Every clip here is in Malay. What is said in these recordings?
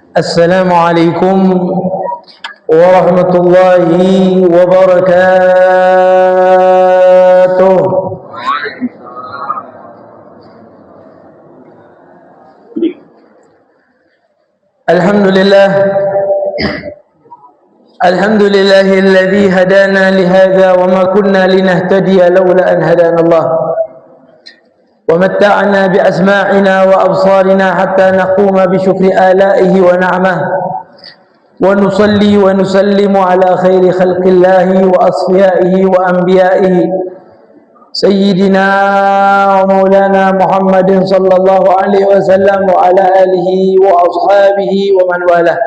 Assalamualaikum warahmatullahi wabarakatuh. Alhamdulillah, alhamdulillahilladzi hadana lihadza wa ma kunna linahtadiya laula an hadana Allah. ومتعنا بأسماعنا وأبصارنا حتى نقوم بشكر آلائه ونعمه ونصلي ونسلم على خير خلق الله وأصفيائه وأنبيائه سيدنا ومولانا محمد صلى الله عليه وسلم وعلى آله وأصحابه ومن والاه.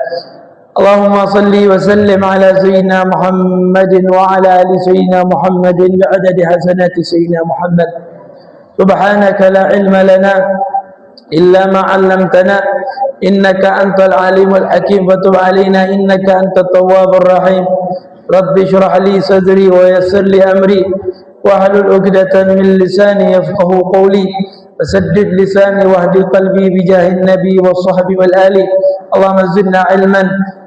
اللهم صل وسلم على سيدنا محمد وعلى آل سيدنا محمد بعدد حسنات سيدنا محمد. سبحانك لا علم لنا إلا ما علمتنا إنك أنت العليم الحكيم فتب علينا إنك أنت التواب الرحيم. رب اشرح لي صدري ويسر لي أمري واحلل عقدة من لساني يفقه قولي وسدد لساني واهد قلبي بجاه النبي والصحب والآل. اللهم زدنا علما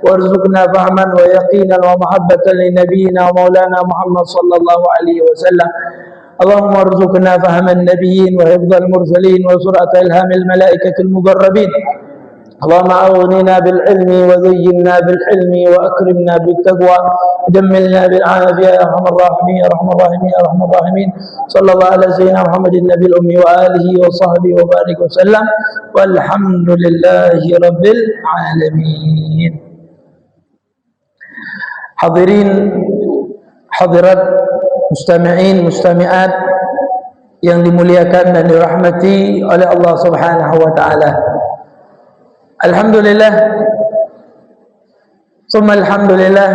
وارزقنا فهما ويقينا ومحبة لنبينا ومولانا محمد صلى الله عليه وسلم. اللهم ارزقنا فهم النبيين وحفظ المرسلين وسرعة إلهام الملائكة المقربين. اللهم أغننا بالعلم وزينا بالحلم وأكرمنا بالتقوى ودملنا بالعافية يا أرحم الراحمين يا أرحم الراحمين يا أرحم الراحمين. صلى الله على سيدنا محمد النبي الأمي وآله وصحبه وبارك وسلم والحمد لله رب العالمين. Hadirin hadirat, mustami'in mustami'at yang dimuliakan dan dirahmati oleh Allah Subhanahu wa taala. Alhamdulillah, summa alhamdulillah,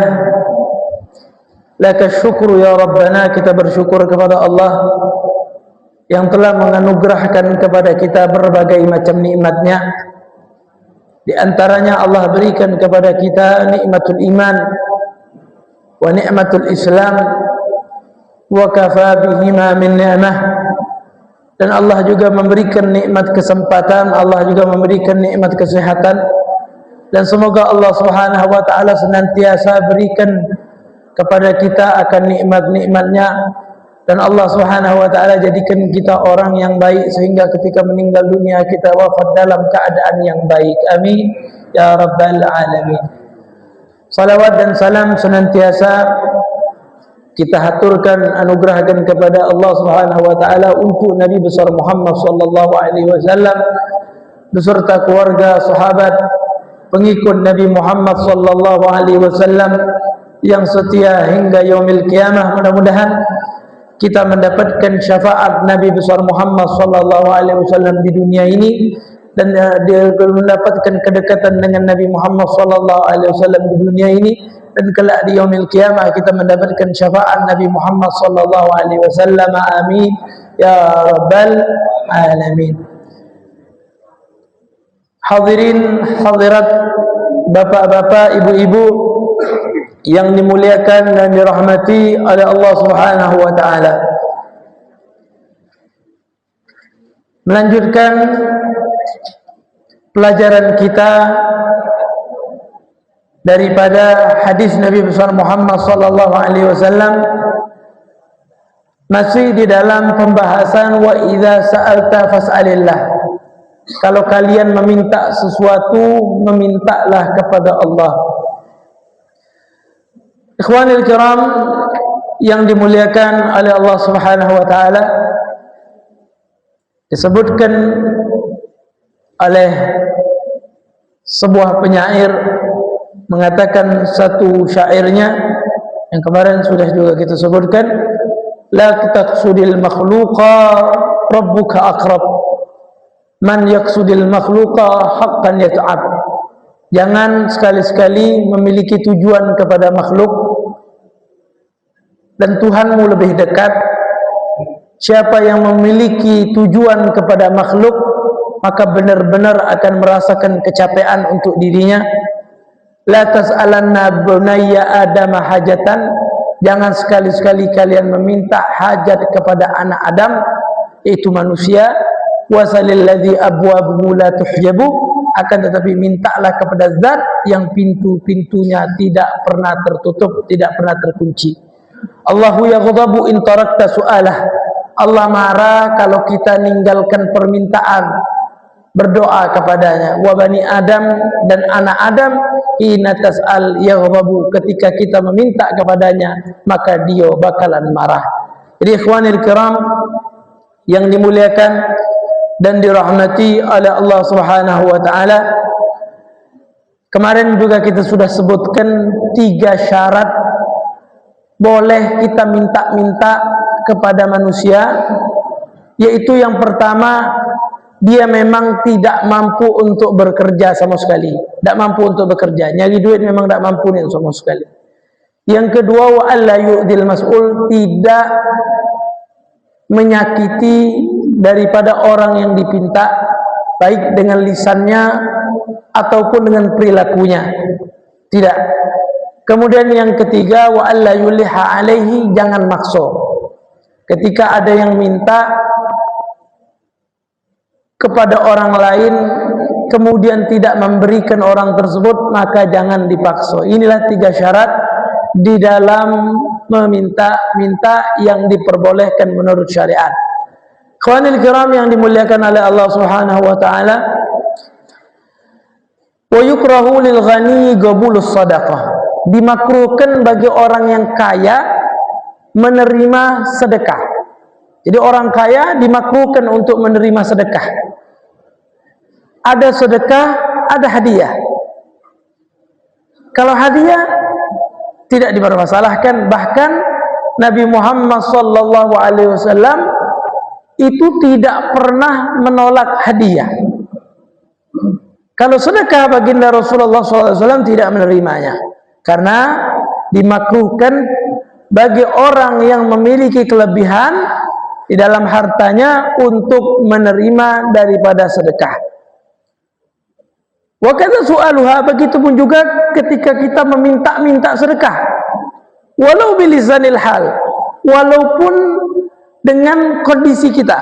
laka syukru ya Rabbana. Kita bersyukur kepada Allah yang telah menganugerahkan kepada kita berbagai macam nikmat-Nya. Di antaranya Allah berikan kepada kita nikmatul iman wa nikmatul Islam wa kafa bihima min ni'mah. Dan Allah juga memberikan nikmat kesempatan, Allah juga memberikan nikmat kesehatan. Dan semoga Allah Subhanahu wa taala senantiasa berikan kepada kita akan nikmat-nikmat-Nya, dan Allah Subhanahu wa taala jadikan kita orang yang baik sehingga ketika meninggal dunia kita wafat dalam keadaan yang baik. Amin ya rabbal alamin. Salawat dan salam senantiasa kita haturkan, anugerahkan kepada Allah Subhanahu wa taala untuk Nabi besar Muhammad sallallahu alaihi wasallam beserta keluarga, sahabat, pengikut Nabi Muhammad sallallahu alaihi wasallam yang setia hingga yaumil qiyamah. Mudah-mudahan kita mendapatkan syafaat Nabi besar Muhammad sallallahu alaihi wasallam di dunia ini, dan dia mendapatkan kedekatan dengan Nabi Muhammad sallallahu alaihi wasallam di dunia ini, dan kelak di yaumil qiyamah kita mendapatkan syafaat Nabi Muhammad sallallahu alaihi wasallam. Amin ya rabbal alamin. Hadirin hadirat, bapak-bapak, ibu-ibu yang dimuliakan dan dirahmati oleh Allah Subhanahu wa taala. Melanjutkan pelajaran kita daripada hadis Nabi besar Muhammad sallallahu alaihi wasallam, masih di dalam pembahasan wa idza sa'alta fas'alillah. Kalau kalian meminta sesuatu, memintalah kepada Allah. Ikhwanil kiram yang dimuliakan oleh Allah Subhanahu wa taala, disebutkan oleh sebuah penyair mengatakan satu syairnya yang kemarin sudah juga kita sebutkan, la taqsudil makhluqa rabbuka aqrab man yaqsudil makhluqa haqqan yata'ab. Jangan sekali-sekali memiliki tujuan kepada makhluk, dan Tuhanmu lebih dekat. Siapa yang memiliki tujuan kepada makhluk, maka benar-benar akan merasakan kecapean untuk dirinya. La tas'alanna bunayya adama hajatan. Jangan sekali-sekali kalian meminta hajat kepada anak Adam, yaitu manusia. Wasalil ladzi abwabuhu la tuhjabu. akan tetapi mintalah kepada zat yang pintu-pintunya tidak pernah tertutup, tidak pernah terkunci. Allahu yaghdabu in tarakta su'alah. Allah marah kalau kita ninggalkan permintaan, berdoa kepadanya. Wa bani Adam, dan anak Adam, hina tas'al yaghdabu, ketika kita meminta kepadanya maka dia bakalan marah. Jadi ikhwanil kiram yang dimuliakan dan dirahmati oleh Allah Subhanahu wa taala, kemarin juga kita sudah sebutkan 3 syarat boleh kita minta-minta kepada manusia, yaitu yang pertama, dia memang tidak mampu untuk bekerja sama sekali, tidak mampu untuk bekerja, nyari duit memang tidak mampu nih sama sekali. Yang kedua, wa alla yu'dil mas'ul, tidak menyakiti daripada orang yang dipinta, baik dengan lisannya ataupun dengan perilakunya, tidak. Kemudian yang ketiga, wa alla yuliha alaihi, jangan makso. Ketika ada yang minta kepada orang lain kemudian tidak memberikan orang tersebut, maka jangan dipaksa. Inilah 3 syarat di dalam meminta-minta yang diperbolehkan menurut syariat. Ikhwanil kiram yang dimuliakan oleh Allah Subhanahu wa taala, wa yukrahu lil ghani qabulus sadaqah, dimakruhkan bagi orang yang kaya menerima sedekah. Jadi orang kaya dimakruhkan untuk menerima sedekah. Ada sedekah, ada hadiah. Kalau hadiah tidak dipermasalahkan, bahkan Nabi Muhammad sallallahu alaihi wasallam itu tidak pernah menolak hadiah. Kalau sedekah, baginda Rasulullah sallallahu alaihi wasallam tidak menerimanya, karena dimakruhkan bagi orang yang memiliki kelebihan di dalam hartanya untuk menerima daripada sedekah. Wa kadza su'aluha, begitupun juga ketika kita meminta-minta sedekah, walau bilisanil hal, walaupun dengan kondisi kita.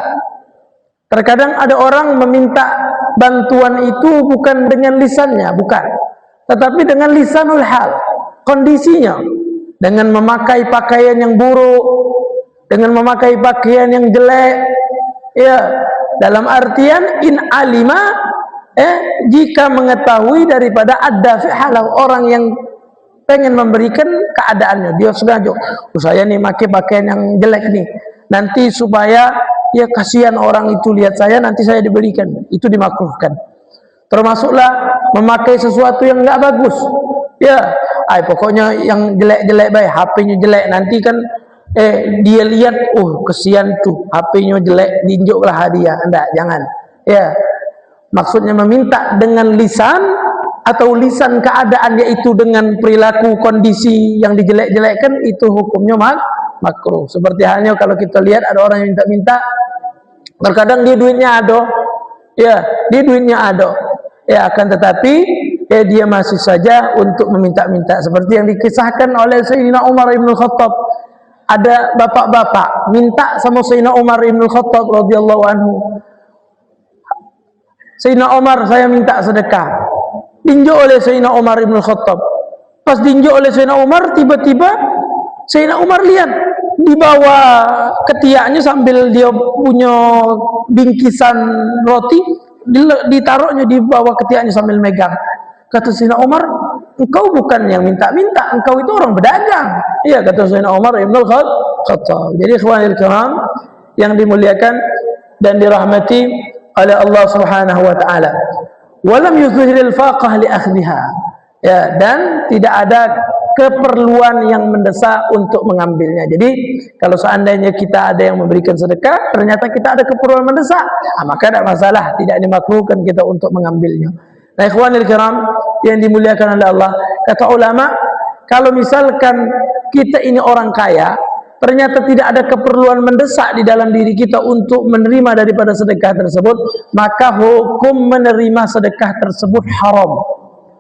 Terkadang ada orang meminta bantuan itu bukan dengan lisannya, bukan, tetapi dengan lisanul hal, kondisinya, dengan memakai pakaian yang buruk, dengan memakai pakaian yang jelek, ya, dalam artian in alima, jika mengetahui daripada ada fi halau, orang yang pengen memberikan keadaannya, dia sengaja, saya nih pakai pakaian yang jelek nih, nanti supaya ya kasihan orang itu lihat saya, nanti saya diberikan, itu dimakruhkan. Termasuklah memakai sesuatu yang enggak bagus, ya, pokoknya yang jelek-jelek baik, HP-nya jelek, nanti kan dia lihat, kesian tuh HP-nya jelek, diinjuklah hadiah. Enggak, jangan, ya. Maksudnya meminta dengan lisan atau lisan keadaan, yaitu dengan perilaku kondisi yang dijelek-jelekkan, itu hukumnya makruh. Seperti halnya kalau kita lihat ada orang yang minta-minta, terkadang dia duitnya ada, ya, dia duitnya ada, ya, akan tetapi dia masih saja untuk meminta-minta, seperti yang dikisahkan oleh Sayyidina Umar ibn Khattab. Ada bapak-bapak minta sama Sayyidina Umar ibn Khattab radhiyallahu anhu, Sayyidina Umar, saya minta sedekah. Dinjuk oleh Sayyidina Umar ibn Khattab. Pas dinjuk oleh Sayyidina Umar, tiba-tiba Sayyidina Umar lihat di bawah ketiaknya sambil dia punya bingkisan roti, ditaruhnya di bawah ketiaknya sambil megang. Kata Sayyidina Umar, engkau bukan yang minta-minta, engkau itu orang berdagang. Iya, kata Sayyidina Umar ibn Khattab. Jadi ikhwanil kiram yang dimuliakan dan dirahmati oleh Allah Subhanahu wa taala, walam yuzhiril faqah li akhdhiha, ya, dan tidak ada keperluan yang mendesak untuk mengambilnya. Jadi kalau seandainya kita ada yang memberikan sedekah, ternyata kita ada keperluan mendesak, maka tidak masalah, tidak dimakruhkan kita untuk mengambilnya. Nah, ikhwanil kiram yang dimuliakan oleh Allah, kata ulama, kalau misalkan kita ini orang kaya, ternyata tidak ada keperluan mendesak di dalam diri kita untuk menerima daripada sedekah tersebut, maka hukum menerima sedekah tersebut haram,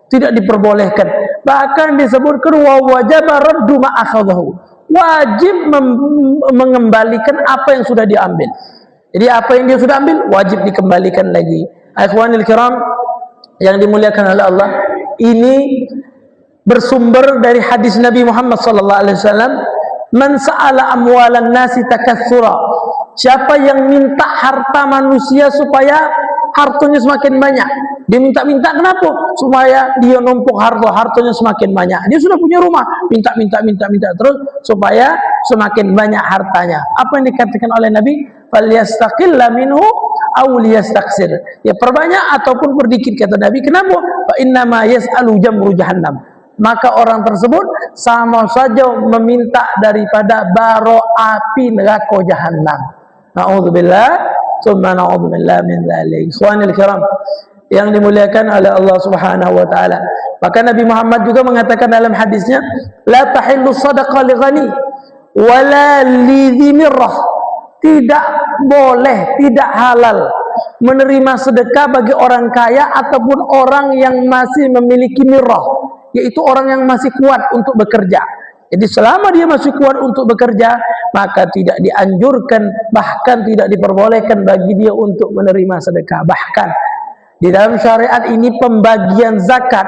tidak diperbolehkan. Bahkan disebutkan wa wajaba raddu ma akhadhahu, wajib mengembalikan apa yang sudah diambil. Jadi apa yang dia sudah ambil wajib dikembalikan lagi. Ikhwanil kiram yang dimuliakan oleh Allah, ini bersumber dari hadis Nabi Muhammad sallallahu alaihi wasallam, man sa'ala amwalan nasi takatsura, siapa yang minta harta manusia supaya hartanya semakin banyak, dia minta-minta kenapa? Supaya dia numpuk hartanya semakin banyak. Dia sudah punya rumah, minta terus supaya semakin banyak hartanya. Apa yang dikatakan oleh Nabi? Falyastaqilla minhu aw liyastaksir, ya perbanyak ataupun berdikit, kata Nabi. Kenapa? Fa inna ma yas'alu jamru jahannam, maka orang tersebut sama saja meminta daripada bara api neraka jahanam. Na'udzubillah, summa na'udzubillah min dzalik. Ikhwanil kiram yang dimuliakan oleh Allah Subhanahu wa taala. Maka Nabi Muhammad juga mengatakan dalam hadisnya, la tahillu sadaqah li ghani wala li dhimirrah, tidak boleh, tidak halal menerima sedekah bagi orang kaya ataupun orang yang masih memiliki mirrah, yaitu orang yang masih kuat untuk bekerja. Jadi selama dia masih kuat untuk bekerja, maka tidak dianjurkan, bahkan tidak diperbolehkan bagi dia untuk menerima sedekah. Bahkan di dalam syariat ini pembagian zakat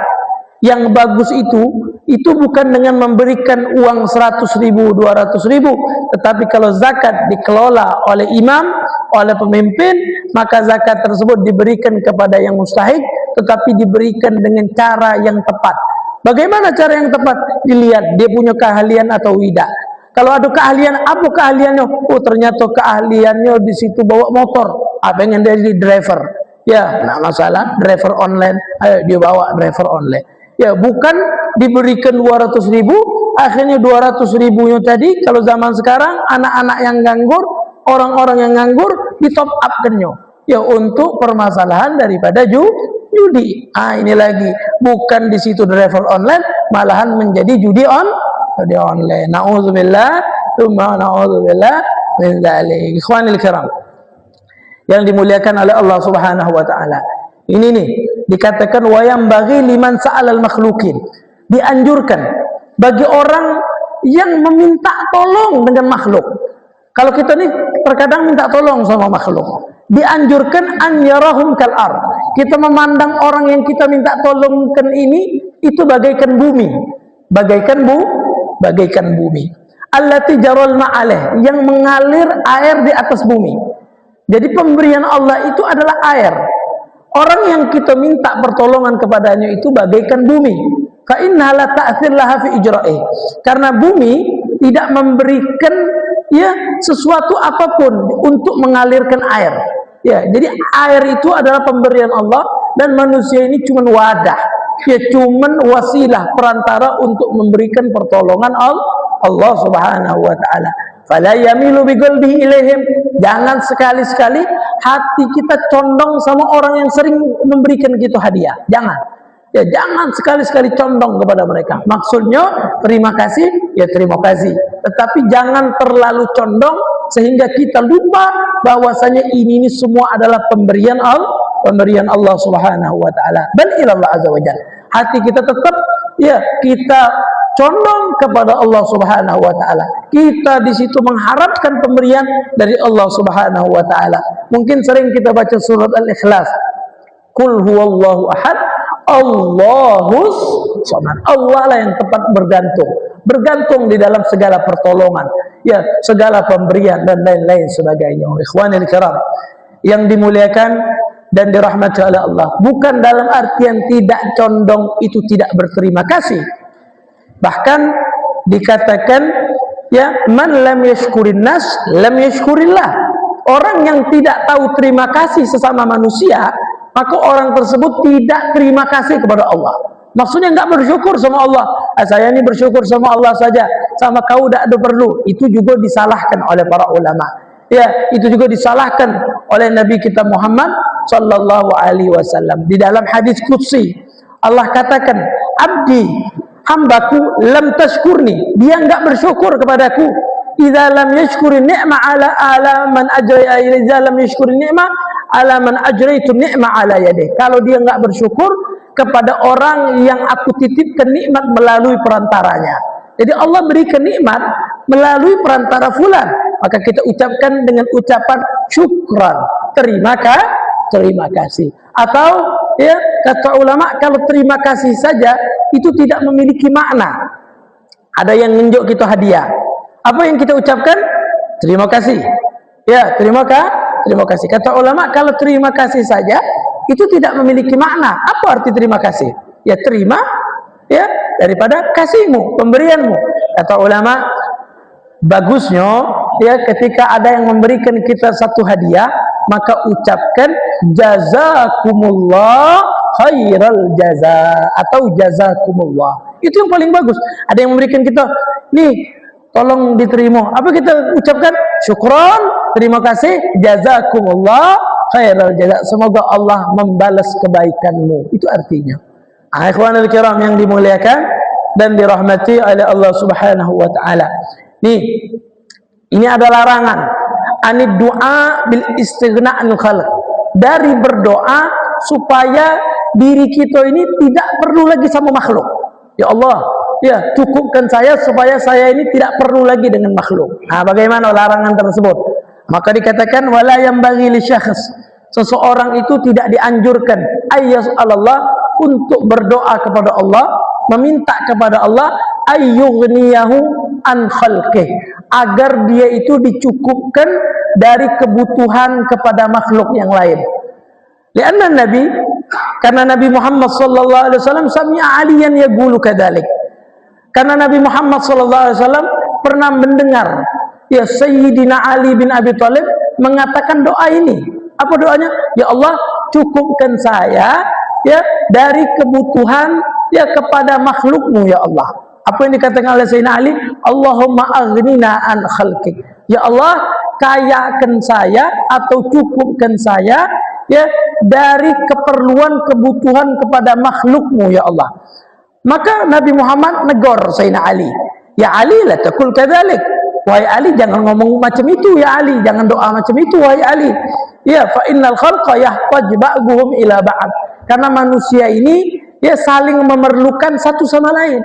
yang bagus itu bukan dengan memberikan uang 100.000, 200.000, tetapi kalau zakat dikelola oleh imam, oleh pemimpin, maka zakat tersebut diberikan kepada yang mustahik, tetapi diberikan dengan cara yang tepat. Bagaimana cara yang tepat? Dilihat dia punya keahlian atau tidak. Kalau ada keahlian, apa keahliannya? Oh, ternyata keahliannya di situ bawa motor. Pengen jadi driver. Ya, nah masalah driver online. Ayo dia bawa driver online. Ya, bukan diberikan 200.000, akhirnya 200.000-nya tadi, kalau zaman sekarang anak-anak yang nganggur, orang-orang yang nganggur di top up-kannya. Ya, untuk permasalahan daripada judi. Ini lagi, bukan di situ driver online, malahan menjadi judi online. Nauzubillah, tsumma nauzubillah min dzalik. Ikhwanil kiram yang dimuliakan oleh Allah Subhanahu wa taala. Ini nih dikatakan wayam bagi liman sa'alal makhlukin, dianjurkan bagi orang yang meminta tolong dengan makhluk. Kalau kita nih terkadang minta tolong sama makhluk, dianjurkan an yarahum kal ard, kita memandang orang yang kita minta tolongkan ini itu bagaikan bumi, bagaikan bumi allati jaral ma'aleh, yang mengalir air di atas bumi. Jadi pemberian Allah itu adalah air. Orang yang kita minta pertolongan kepadanya itu bagaikan bumi. Fa inna la ta'thir laha fi ijra'i, karena bumi tidak memberikan sesuatu apapun untuk mengalirkan air. Ya, jadi air itu adalah pemberian Allah dan manusia ini cuma wadah. Ya, cuma wasilah, perantara untuk memberikan pertolongan Allah Subhanahu wa taala. Fala yamilu biqalbihi ilaihim, jangan sekali-sekali hati kita condong sama orang yang sering memberikan gitu hadiah. Jangan. Ya, jangan sekali-sekali condong kepada mereka. Maksudnya terima kasih, ya terima kasih. Tetapi jangan terlalu condong sehingga kita lupa bahwasanya ini semua adalah pemberian Allah Subhanahu wa taala. Bal ilallah azza wajalla. Hati kita tetap kita condong kepada Allah Subhanahu wa taala. Kita di situ mengharapkan pemberian dari Allah Subhanahu wa taala. Mungkin sering kita baca surat Al-Ikhlas. Qul huwallahu ahad, Allahus samad. Allah lah yang tepat bergantung di dalam segala pertolongan, ya, segala pemberian dan lain-lain sebagainya. Ikhwanil kiram yang dimuliakan dan dirahmati oleh Allah, bukan dalam artian tidak condong itu tidak berterima kasih. Bahkan dikatakan man lam yashkurin nas lam yashkurillah. Orang yang tidak tahu terima kasih sesama manusia, maka orang tersebut tidak terima kasih kepada Allah. Maksudnya enggak bersyukur sama Allah. Saya ini bersyukur sama Allah saja, sama kau tidak ada perlu. Itu juga disalahkan oleh para ulama. Ya, itu juga disalahkan oleh Nabi kita Muhammad sallallahu alaihi wasallam. Di dalam hadis qudsi Allah katakan, abdi, hambaku, lam tashkurni, dia enggak bersyukur kepadaku. Idza lam yashkuri ni'ma ala man ajra, idza lam yashkuri ni'ma ala man ajraitu ni'ma ala yadih. Kalau dia enggak bersyukur kepada orang yang aku titipkan nikmat melalui perantaranya. Jadi Allah berikan nikmat melalui perantara fulan, maka kita ucapkan dengan ucapan syukran, terima kasih. Atau ya, kata ulama, kalau terima kasih saja itu tidak memiliki makna. Ada yang nunjuk kita hadiah, apa yang kita ucapkan? Terima kasih. Ya, terima kasih. Kata ulama, kalau terima kasih saja itu tidak memiliki makna. Apa arti terima kasih? Ya, terima ya daripada kasihmu, pemberianmu. Kata ulama, bagusnya ya ketika ada yang memberikan kita satu hadiah, maka ucapkan jazakumullah khairal jaza atau jazakumullah. Itu yang paling bagus. Ada yang memberikan kita, nih tolong diterima. Apa kita ucapkan? Syukran, terima kasih, jazakumullah khairal jaza. Semoga Allah membalas kebaikanmu. Itu artinya. Ikhwanul kiram yang dimuliakan dan dirahmati oleh Allah Subhanahu wa taala. Nih, ini ada larangan anid doa bil istighna an khalq, dari berdoa supaya diri kita ini tidak perlu lagi sama makhluk. Ya Allah, ya cukupkan saya supaya saya ini tidak perlu lagi dengan makhluk. Nah, bagaimana larangan tersebut? Maka dikatakan wala yambaghi li syakhs, seseorang itu tidak dianjurkan ayyas Allah untuk berdoa kepada Allah, meminta kepada Allah ayyughniyahu an khalqih, agar dia itu dicukupkan dari kebutuhan kepada makhluk yang lain. Lianna Nabi, karena Nabi Muhammad sallallahu alaihi wasallam sami'a aliyan yaqulu kadzalik. Karena Nabi Muhammad sallallahu alaihi wasallam pernah mendengar ya Sayyidina Ali bin Abi Thalib mengatakan doa ini. Apa doanya? Ya Allah, cukupkan saya ya dari kebutuhan ya kepada makhlukmu ya Allah. Apa yang dikatakan oleh Sayyidina Ali? Allahumma aghnina an khalqik. Ya Allah, kayakan saya atau cukupkan saya ya dari keperluan kebutuhan kepada makhlukmu ya Allah. Maka Nabi Muhammad negor Sayyidina Ali. Ya Ali, la taqul kadzalik. Wahai Ali, jangan ngomong macam itu ya Ali, jangan doa macam itu wahai Ali. Ya, fa innal khalqa yahtaj ba'dhum ila ba'd. Karena manusia ini ya saling memerlukan satu sama lain.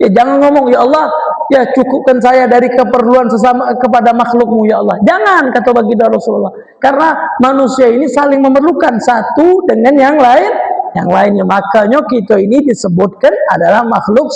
Ya jangan ngomong ya Allah, ya cukupkan saya dari keperluan sesama kepada makhlukmu ya Allah. Jangan, kata baginda Rasulullah. Karena manusia ini saling memerlukan satu dengan yang lainnya. Makanya kita ini disebutkan adalah makhluk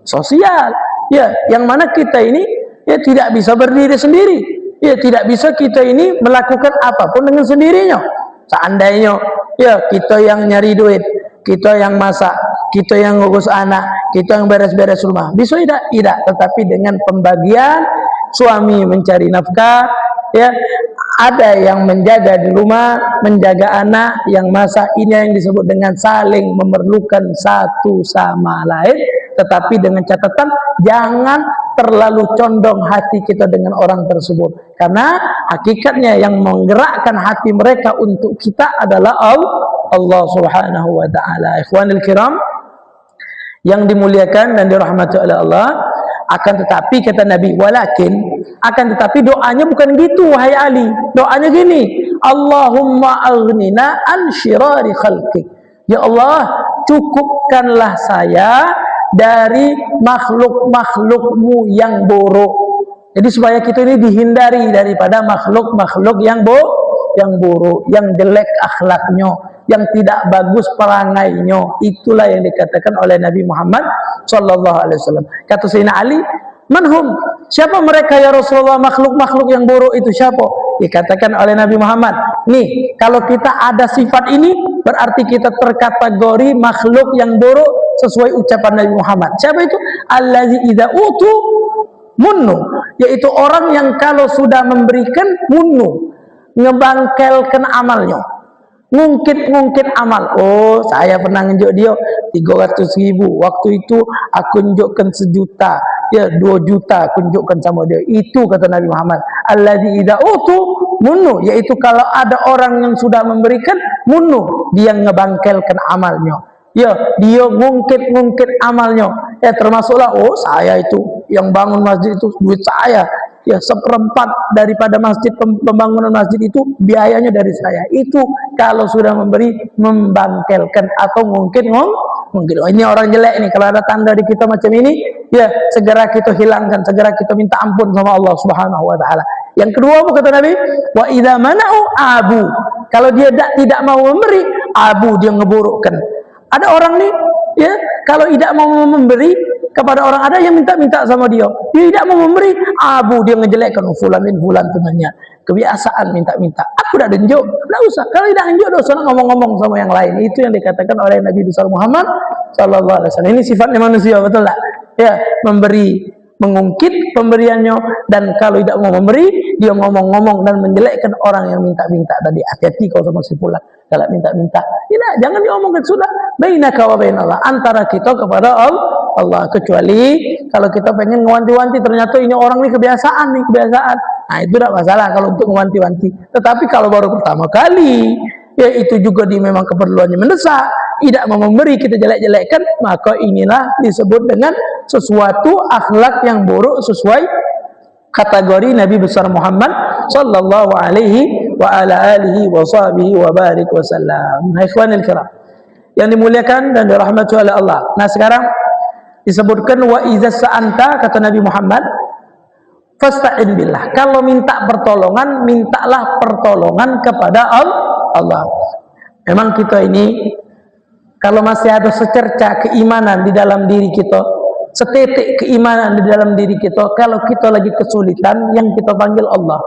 sosial. Ya, yang mana kita ini ya tidak bisa berdiri sendiri. Ya, tidak bisa kita ini melakukan apapun dengan sendirinya. Seandainya ya kita yang nyari duit, kita yang masak, kita yang ngurus anak, kita yang beres-beres rumah, bisa tidak? Tidak. Tetapi dengan pembagian, suami mencari nafkah, ya ada yang menjaga di rumah, menjaga anak, yang masak. Ini yang disebut dengan saling memerlukan satu sama lain. Tetapi dengan catatan jangan terlalu condong hati kita dengan orang tersebut, karena hakikatnya yang menggerakkan hati mereka untuk kita adalah Allah Subhanahu wa taala. Ikhwanul kiram yang dimuliakan dan dirahmati oleh Allah, akan tetapi kata Nabi, walakin, akan tetapi doanya bukan gitu wahai Ali. Doanya gini, Allahumma aghnina an syirari khalqik. Ya Allah, cukupkanlah saya dari makhluk-makhlukmu yang buruk. Jadi supaya kita ini dihindari daripada makhluk-makhluk yang buruk, yang jelek akhlaknya, yang tidak bagus perangainya. Itulah yang dikatakan oleh Nabi Muhammad sallallahu alaihi wasallam. Kata Sayyidina Ali, manhum? Siapa mereka ya Rasulullah, makhluk-makhluk yang buruk itu siapa? Dikatakan oleh Nabi Muhammad, nih kalau kita ada sifat ini berarti kita terkategori makhluk yang buruk sesuai ucapan Nabi Muhammad. Siapa itu? Allazi idza utu munnu, yaitu orang yang kalau sudah memberikan munnu, ngebangkelkan amalnya, ngungkit amal. Oh, saya pernah nunjuk dia 300.000, waktu itu aku nunjukkan 1 juta, ya 2 juta aku nunjukkan sama dia. Itu kata Nabi Muhammad, allazi idza utu munnu, yaitu kalau ada orang yang sudah memberikan munnu, dia ngebangkelkan amalnya. Ya, dia ngungkit amalnya. Ya, termasuklah, oh saya itu yang bangun masjid itu duit saya. Ya, 1/4 daripada masjid, pembangunan masjid itu biayanya dari saya. Itu kalau sudah memberi, membangkelkan atau mungkin oh, ini orang jelek nih. Kalau ada tanda di kita macam ini, ya segera kita hilangkan, segera kita minta ampun sama Allah Subhanahu wa taala. Yang kedua apa kata Nabi? Wa idza mana'u abu. Kalau dia tidak mau memberi, abu dia ngeburukkan. Ada orang nih, ya, kalau tidak mau memberi kepada orang, ada yang minta-minta sama dia tidak mau memberi, abu dia ngejelekkan, fulan temannya, kebiasaan minta-minta. Aku dah denjuk, tidak usah. Kalau tidak denjuk, dosa ngomong-ngomong sama yang lain. Itu yang dikatakan oleh Nabi besar Muhammad sallallahu alaihi wasallam. Ini sifatnya manusia, betul tak? Ya, memberi, mengungkit pemberiannya, dan kalau tidak mau memberi, dia ngomong-ngomong dan menjelekkan orang yang minta-minta tadi. Hati-hati kau sama si fulan kalau minta-minta. Tidak, jangan diomongkan, sudah bainaka wa bainallah, antara kita kepada Allah. Kecuali kalau kita pengen ngewanti-wanti, ternyata ini orang ini kebiasaan. Nah, itu tidak masalah kalau untuk ngewanti-wanti. Tetapi kalau baru pertama kali, ya itu juga memang keperluannya mendesak, tidak mau memberi, kita jelek-jelekkan, maka inilah disebut dengan sesuatu akhlak yang buruk sesuai kategori Nabi besar Muhammad sallallahu alaihi wa ala alihi wa sahbihi wa barik wasallam. Nah, ikhwanil kiram yang dimuliakan dan dirahmati oleh Allah. Nah, sekarang disebutkan wa iza sa'anta, kata Nabi Muhammad, fasta'in billah. Kalau minta pertolongan, mintalah pertolongan kepada Allah. Memang kita ini kalau masih ada secerca keimanan di dalam diri kita, setetek keimanan di dalam diri kita, kalau kita lagi kesulitan, yang kita panggil Allah.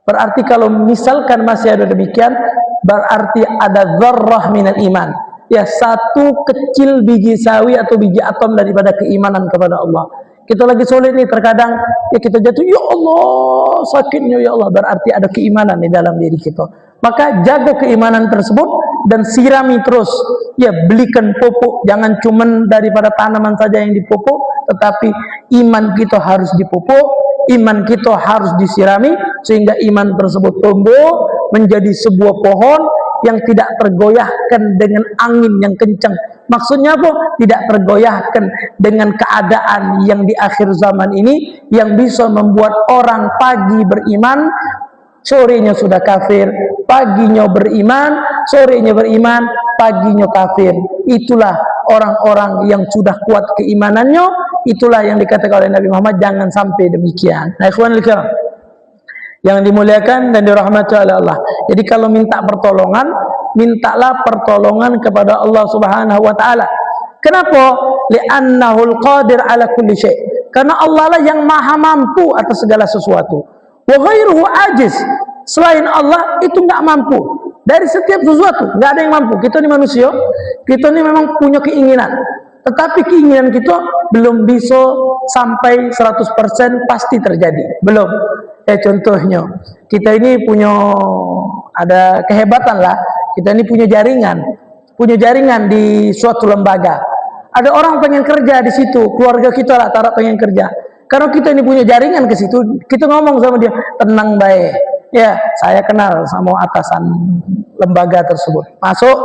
Berarti kalau misalkan masih ada demikian, berarti ada dzarrah minal iman. Ya, satu kecil biji sawi atau biji atom daripada keimanan kepada Allah. Kita lagi sulit nih, terkadang ya kita jatuh, ya Allah sakitnya ya Allah, berarti ada keimanan di dalam diri kita. Maka jaga keimanan tersebut dan sirami terus. Ya, belikan pupuk, jangan cuman daripada tanaman saja yang dipupuk, tetapi iman kita harus dipupuk, iman kita harus disirami, sehingga iman tersebut tumbuh menjadi sebuah pohon yang tidak tergoyahkan dengan angin yang kencang. Maksudnya apa? Tidak tergoyahkan dengan keadaan yang di akhir zaman ini, yang bisa membuat orang pagi beriman, sorenya sudah kafir, paginya beriman, sorenya beriman, paginya kafir. Itulah orang-orang yang sudah kuat keimanannya. Itulah yang dikatakan oleh Nabi Muhammad, jangan sampai demikian. Nah, ikhwanul kiram yang dimuliakan dan dirahmati oleh Allah. Jadi kalau minta pertolongan, mintalah pertolongan kepada Allah Subhanahu wa taala. Kenapa? Li'annahul qadir ala kulli syai'. Karena Allah lah yang maha mampu atas segala sesuatu. Wa ghairuhu ajiz. Selain Allah itu enggak mampu dari setiap sesuatu, enggak ada yang mampu. Kita ini manusia, kita ini memang punya keinginan. Tetapi keinginan kita belum bisa sampai 100% pasti terjadi. Belum. Contohnya, kita ini punya ada kehebatan lah. Kita ini punya jaringan di suatu lembaga. Ada orang pengen kerja di situ, keluarga kita lah taruh pengen kerja. Karena kita ini punya jaringan ke situ, kita ngomong sama dia, tenang baik. Ya, saya kenal sama atasan lembaga tersebut. Masuk,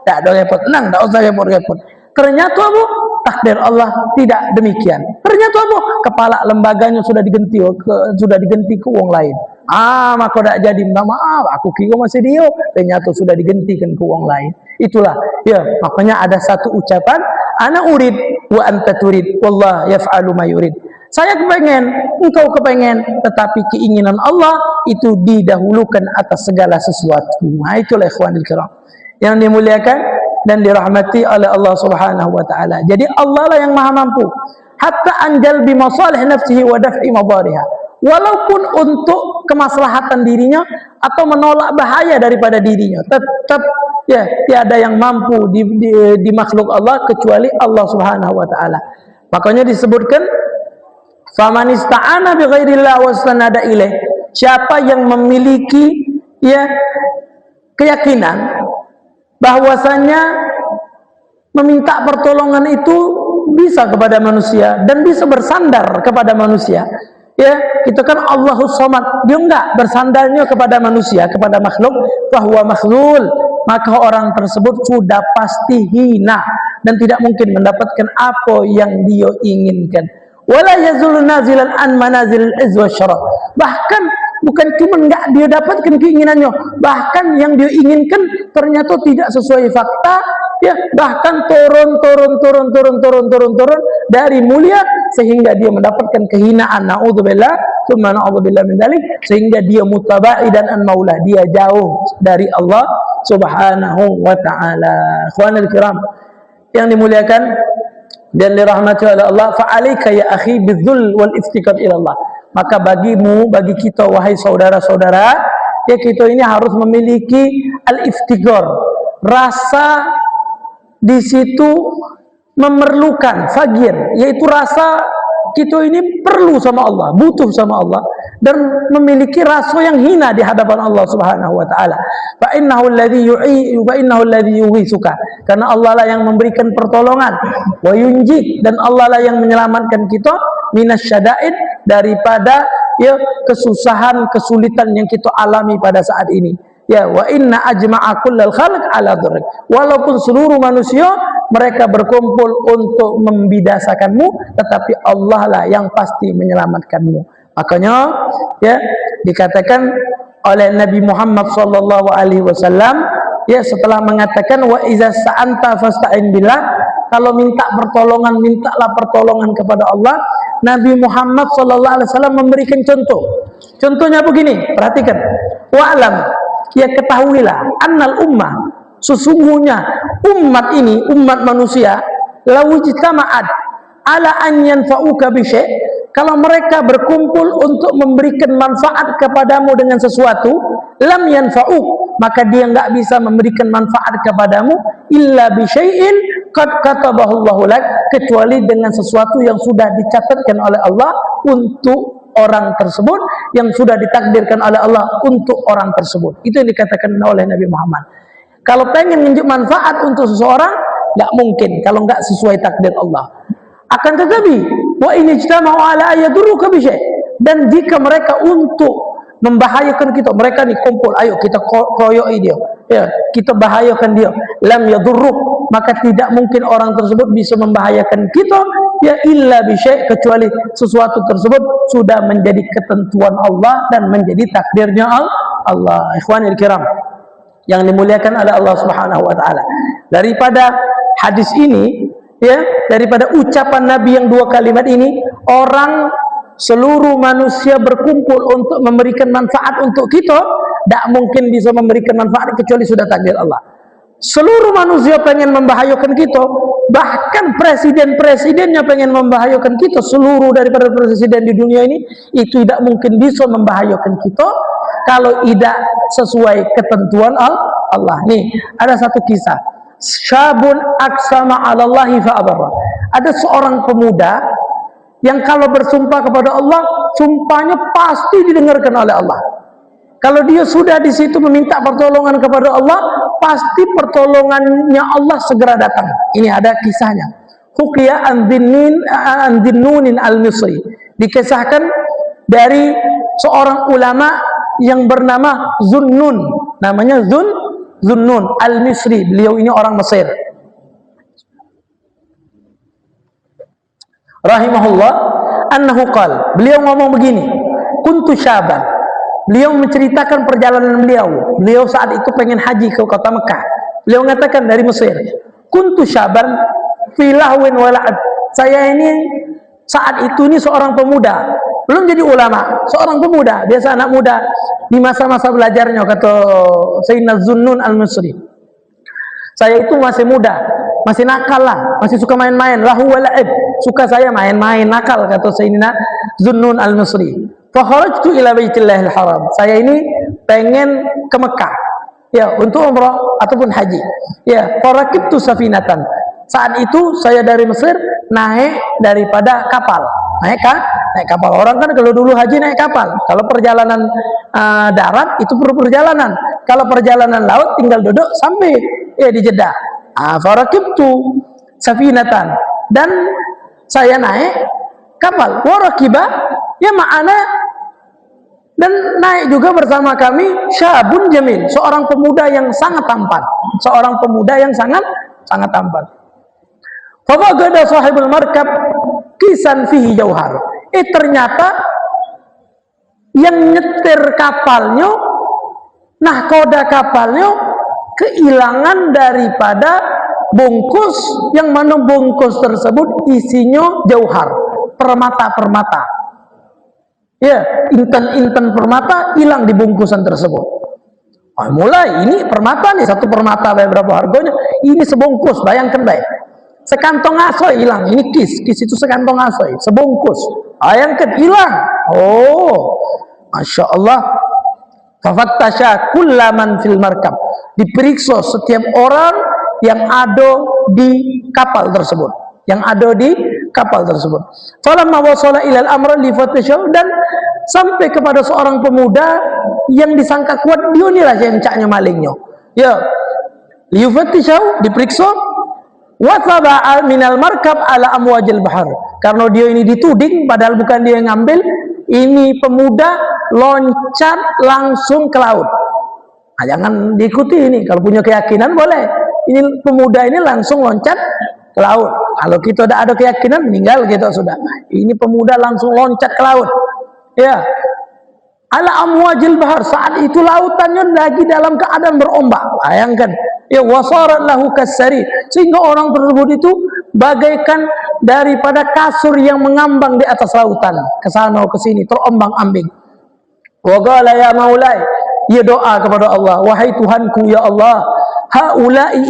tidak ada repot, tenang, tidak usah repot-repot. Ternyata apa? Takdir Allah tidak demikian. Ternyata apa? Kepala lembaganya sudah diganti ke uang lain. Maka tidak jadi, minta maaf, aku kira masih dia, ternyata sudah digantikan ke uang lain. Itulah, ya, makanya ada satu ucapan, ana urid wa anta turid, wallah yaf'alu ma yurid. Saya kepengen, engkau kepengen, tetapi keinginan Allah itu didahulukan atas segala sesuatu. Nah, itulah ikhwanul kiram yang dimuliakan dan dirahmati oleh Allah Subhanahu wa taala. Jadi Allah lah yang maha mampu hatta anjal bi masalih nafsihi wa daf'i madariha. Walaupun untuk kemaslahatan dirinya atau menolak bahaya daripada dirinya, tetap ya tiada yang mampu di makhluk Allah kecuali Allah Subhanahu wa taala. Makanya disebutkan faman ista'ana bi ghairillah wastanada ilaih. Siapa yang memiliki ya keyakinan bahwasanya meminta pertolongan itu bisa kepada manusia dan bisa bersandar kepada manusia. Ya, kita kan Allahus Samad, dia enggak bersandarnya kepada manusia, kepada makhluk, bahwa makhlul, maka orang tersebut sudah pasti hina dan tidak mungkin mendapatkan apa yang dia inginkan. Wala yazulu nazilan an manazilil izz wasyaraf. Bahkan bukan cuma enggak dia dapatkan keinginannya, bahkan yang dia inginkan ternyata tidak sesuai fakta, ya, bahkan turun dari mulia sehingga dia mendapatkan kehinaan. Naudzubillah, tsumma naudzubillah min dzalik, sehingga dia mutabaidan an maulah, dia jauh dari Allah Subhanahu wa ta'ala. Ikhwanul kiram yang dimuliakan dan dirahmati oleh Allah, fa'alaika ya akhi bidzul wal iftikar ila Allah. Maka bagimu, bagi kita wahai saudara-saudara, ya kita ini harus memiliki al-iftikar, rasa di situ memerlukan fagir, yaitu rasa kita ini perlu sama Allah, butuh sama Allah, dan memiliki rasa yang hina di hadapan Allah Subhanahu wa taala. Fa innahu alladhi yughithuka, karena Allah lah yang memberikan pertolongan, wa yunjik, dan Allah lah yang menyelamatkan kita minasyada'id, daripada ya kesusahan, kesulitan yang kita alami pada saat ini. Ya, wa inna ajma'a kullal khalq ala dhurrik, walaupun seluruh manusia mereka berkumpul untuk membidasakanmu, tetapi Allah lah yang pasti menyelamatkanmu. Makanya ya dikatakan oleh Nabi Muhammad sallallahu alaihi wasallam, ya setelah mengatakan wa iza sa'anta fasta'in billah, kalau minta pertolongan, mintalah pertolongan kepada Allah. Nabi Muhammad sallallahu alaihi wasallam memberikan contoh. Contohnya begini, perhatikan. Wa'lam, ya ketahuilah, annal ummah, sesungguhnya umat ini, umat manusia, lawujtama'at ala an yanfa'uka bi syai', kalau mereka berkumpul untuk memberikan manfaat kepadamu dengan sesuatu, lam yanfa'uk, maka dia enggak bisa memberikan manfaat kepadamu illa bi syai'in qad katabahu Allahu lak, kecuali dengan sesuatu yang sudah dicatatkan oleh Allah untuk orang tersebut, yang sudah ditakdirkan oleh Allah untuk orang tersebut. Itu yang dikatakan oleh Nabi Muhammad. Kalau pengen menunjuk manfaat untuk seseorang, nggak mungkin kalau nggak sesuai takdir Allah. Akan tetapi, wa in ijtama'u ala ayadurruka bi syai', dan jika mereka untuk membahayakan kita, mereka nih kumpul, ayo kita koyoi dia, ya kita bahayakan dia, lam yadurruk, maka tidak mungkin orang tersebut bisa membahayakan kita, ya illa bi syai', kecuali sesuatu tersebut sudah menjadi ketentuan Allah dan menjadi takdirnya Allah. Ikhwanil kiram yang dimuliakan oleh Allah Subhanahu wa taala, daripada hadis ini, ya daripada ucapan Nabi yang dua kalimat ini, orang seluruh manusia berkumpul untuk memberikan manfaat untuk kita, tidak mungkin bisa memberikan manfaat kecuali sudah takdir Allah. Seluruh manusia pengen membahayakan kita, bahkan presiden-presidennya pengen membahayakan kita, seluruh daripada presiden di dunia ini, itu tidak mungkin bisa membahayakan kita kalau tidak sesuai ketentuan Allah. Nih, ada satu kisah. Syabun aqsama 'ala Allahi fa abarra. Ada seorang pemuda yang kalau bersumpah kepada Allah, sumpahnya pasti didengarkan oleh Allah. Kalau dia sudah di situ meminta pertolongan kepada Allah, pasti pertolongannya Allah segera datang. Ini ada kisahnya. Hukiya an Dhinnunin al-Misri. Dikisahkan dari seorang ulama yang bernama Zunnun. Namanya Zunnun al-Misri. Beliau ini orang Mesir. Rahimahullah, annahu qala, beliau ngomong begini, kuntu syaban, beliau menceritakan perjalanan beliau saat itu pengen haji ke kota Mekah. Beliau mengatakan dari Mesir, kuntu syaban fi lahwin wala'ad, saya ini saat itu ini seorang pemuda, belum jadi ulama, seorang pemuda, biasa anak muda di masa-masa belajarnya, kata Sayyidina Zunnun al-Misri. Saya itu masih muda, masih nakal lah, masih suka main-main, lahu wala'ib, suka saya main-main, nakal, kata Sayyidina Zunnun al-Misri. Fa kharajtu ila Baitillahil Haram, saya ini pengen ke Mekah, ya untuk umrah ataupun haji. Ya, farakibtu safinatan, saat itu saya dari Mesir naik daripada kapal, naik kapal. Orang kan kalau dulu haji naik kapal, kalau perjalanan darat itu perlu perjalanan, kalau perjalanan laut tinggal duduk sampai ya di Jeddah. Farakibtu safinatan, dan saya naik kapal. Warakiba, ya ma'ana, dan naik juga bersama kami syabun jamil, seorang pemuda yang sangat tampan, seorang pemuda yang sangat tampan. Fawagada sahibul markab kisan fihi jauhar. Ternyata yang nyetir kapalnya, nahkoda kapalnya, kehilangan daripada bungkus, yang mana bungkus tersebut isinya jauhar, permata-permata. Ya, intan-intan permata hilang di bungkusan tersebut. Mulai ini permata nih, satu permata berapa harganya? Ini sebungkus, bayangkan baik. Sekantong asoy hilang. Ini kis itu sekantong asoy, sebungkus. Bayangkan hilang. Oh, masya Allah. Fafattasha kullaman fil markab. Diperiksa setiap orang yang ada di kapal tersebut. Yang ada di kapal tersebut. Falamma wasala ilal amra li fatasha, dan sampai kepada seorang pemuda yang disangka kuat, dia inilah yang caknya malingnya. Ya, liufatishaw, diperiksa, wa taba'a minal markab ala amwajil bahar. Karena dia ini dituding padahal bukan dia yang ngambil. Ini pemuda loncat langsung ke laut. Nah, jangan diikuti ini. Kalau punya keyakinan boleh. Ini pemuda ini langsung loncat ke laut. Kalau kita tidak ada keyakinan, meninggal kita sudah. Ini pemuda langsung loncat ke laut. Ya, ala amwajil bahar, saat itu lautannya lagi dalam keadaan berombak. Bayangkan, ya, wasarat lahu kasari, sehingga orang tersebut itu bagaikan daripada kasur yang mengambang di atas lautan, ke sana ke sini terombang-ambing. Wa qala ya maulai, ia doa kepada Allah, wahai Tuhanku ya Allah, haula'i